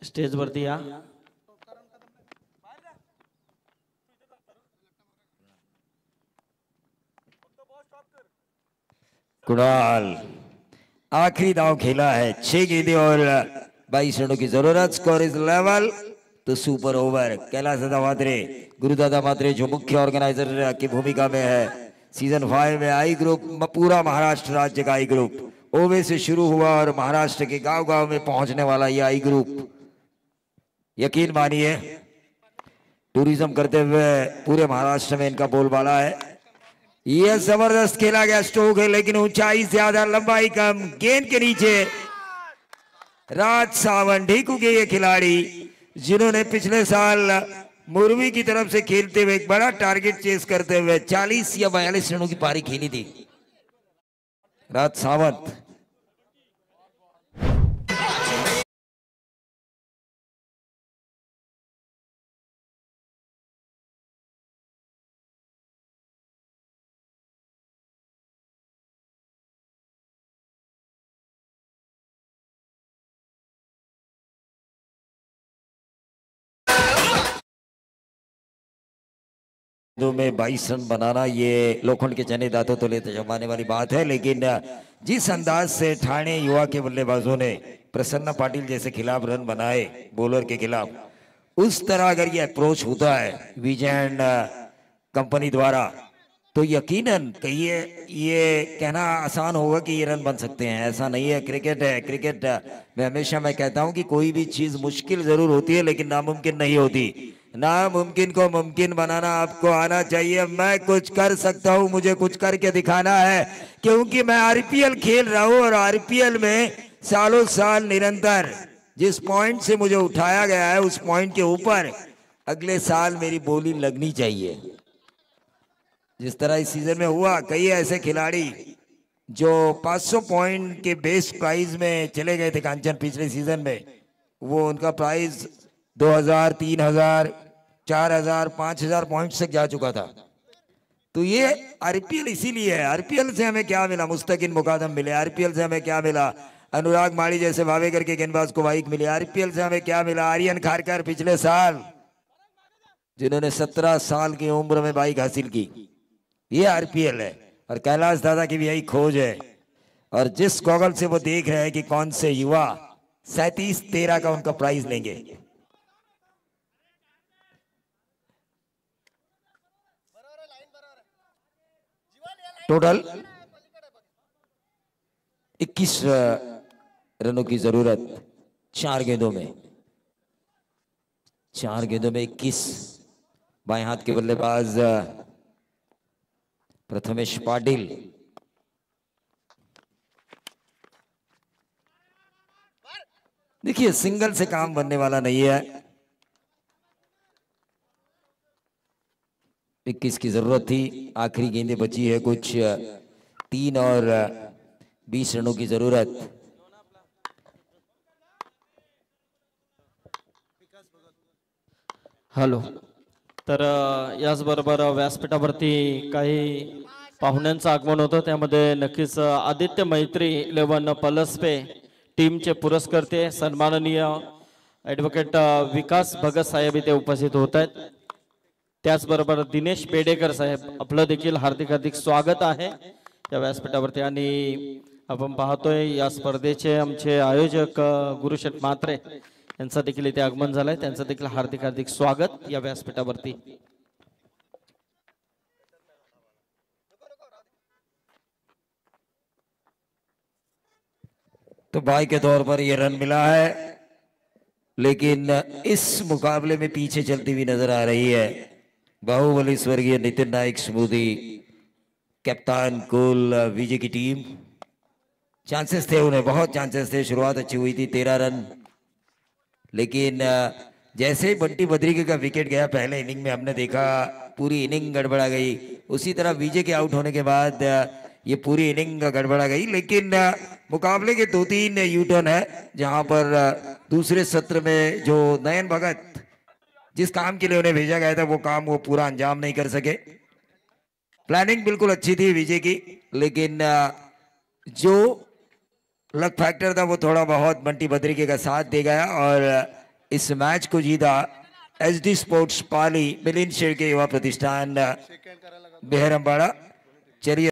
स्टेजवरती या। कुणाल आखिरी दाव खेला है, 6 गेंदें और 22 रनों की जरूरत। स्कोर इज लेवल तो सुपर ओवर। कैलाश दादा मात्रे, गुरुदादा मात्रे जो मुख्य ऑर्गेनाइजर की भूमिका में है सीजन 5 में। आई ग्रुप पूरा महाराष्ट्र राज्य का आई ग्रुप ओवे से शुरू हुआ और महाराष्ट्र के गांव गांव में पहुंचने वाला ये आई ग्रुप, यकीन मानिए टूरिज्म करते हुए पूरे महाराष्ट्र में इनका बोलबाला है। यह जबरदस्त खेला गया स्ट्रोक है, लेकिन ऊंचाई ज्यादा लंबाई कम। गेंद के नीचे राज सावंत ढीकू के ये खिलाड़ी जिन्होंने पिछले साल मुरवी की तरफ से खेलते हुए एक बड़ा टारगेट चेस करते हुए 40 या 42 रनों की पारी खेली थी। राज सावंत में 22 रन बनाना ये लोखंड के चने दांतों तो लेते जमाने वाली बात है, लेकिन जिस अंदाज से ठाणे युवा के बल्लेबाजों ने प्रसन्न पाटिल जैसे खिलाफ रन बनाए बॉलर के खिलाफ, उस तरह अगर ये अप्रोच होता है विजय एंड कंपनी द्वारा, तो यकीनन कहिए ये कहना आसान होगा कि ये रन बन सकते हैं। ऐसा नहीं है, क्रिकेट है। क्रिकेट में हमेशा मैं कहता हूं कि कोई भी चीज मुश्किल जरूर होती है लेकिन नामुमकिन नहीं होती। नामुमकिन को मुमकिन बनाना आपको आना चाहिए। मैं कुछ कर सकता हूं, मुझे कुछ करके दिखाना है, क्योंकि मैं आरपीएल खेल रहा हूं और आरपीएल में सालों साल निरंतर जिस पॉइंट से मुझे उठाया गया है उस पॉइंट के ऊपर अगले साल मेरी बोली लगनी चाहिए। जिस तरह इस सीजन में हुआ, कई ऐसे खिलाड़ी जो 500 पॉइंट के बेस प्राइज में चले गए थे कांचन पिछले सीजन में, वो उनका प्राइस 2000, 3000, 4000, 5000 पॉइंट्स तक जा चुका था। तो ये आरपीएल इसीलिए है। आरपीएल से हमें क्या मिला? मुस्तकिन मुकादम मिले। आरपीएल से हमें क्या मिला? अनुराग माड़ी जैसे भावेकर के गेंदबाज को बाइक मिली। आरपीएल से हमें क्या मिला? आर्यन खारकर पिछले साल जिन्होंने 17 साल की उम्र में बाइक हासिल की, ये आरपीएल है। और कैलाश दादा की भी यही खोज है। और जिस गॉगल से वो देख रहे हैं कि कौन से युवा 37-13 का उनका प्राइज लेंगे। टोटल 21 रनों की जरूरत 4 गेंदों में। 4 गेंदों में 21। बाएं हाथ के बल्लेबाज प्रथमेश पाटिल। देखिए, सिंगल से काम बनने वाला नहीं है। 21 की जरूरत थी। आखिरी गेंदें बची है कुछ 3 और 20 रनों की जरूरत। हॅलो. तर याचबरोबर व्यासपीठावरती काही पाहुण्यांचं आगमन होतं. त्यामध्ये नक्कीच आदित्य मैत्री 11 पलसपे टीमचे पुरस्कर्ते सन्माननीय ॲडव्होकेट विकास भगत साहेब इथे उपस्थित होत आहेत. त्याचबरोबर दिनेश पेडेकर साहेब, आपलं देखील हार्दिक हार्दिक स्वागत आहे या व्यासपीठावरती. आणि आपण पाहतोय या स्पर्धेचे आमचे आयोजक गुरुशेठ म्हात्रे यांचं देखील इथे आगमन झालंय. त्यांचं देखील हार्दिक हार्दिक स्वागत या व्यासपीठावरती. तो बाई के तौर पर यह रन मिला है, लेकिन इस मुकाबले में पीछे चलती हुई नजर आ रही है बाहुबली स्वर्गीय नितिन नाइक स्मृति कप्तान कुल विजय की टीम। चांसेस थे उन्हें, बहुत चांसेस थे। शुरुआत अच्छी हुई थी, 13 रन, लेकिन जैसे ही बंटी बद्रिके का विकेट गया पहले इनिंग में, हमने देखा पूरी इनिंग गड़बड़ा गई। उसी तरह विजय के आउट होने के बाद ये पूरी इनिंग गड़बड़ा गई। लेकिन मुकाबले के 2-3 यूटर्न है जहां पर दूसरे सत्र में जो नयन भगत जिस काम के लिए उन्हें भेजा गया था वो काम वो पूरा अंजाम नहीं कर सके। प्लानिंग बिल्कुल अच्छी थी विजय की, लेकिन जो लक फैक्टर था वो थोड़ा बहुत बंटी बद्रिके का साथ दे गया और इस मैच को जीता एचडी स्पोर्ट्स पाली मिलिंद शेर के युवा प्रतिष्ठान बेहरमबाड़ा। चलिए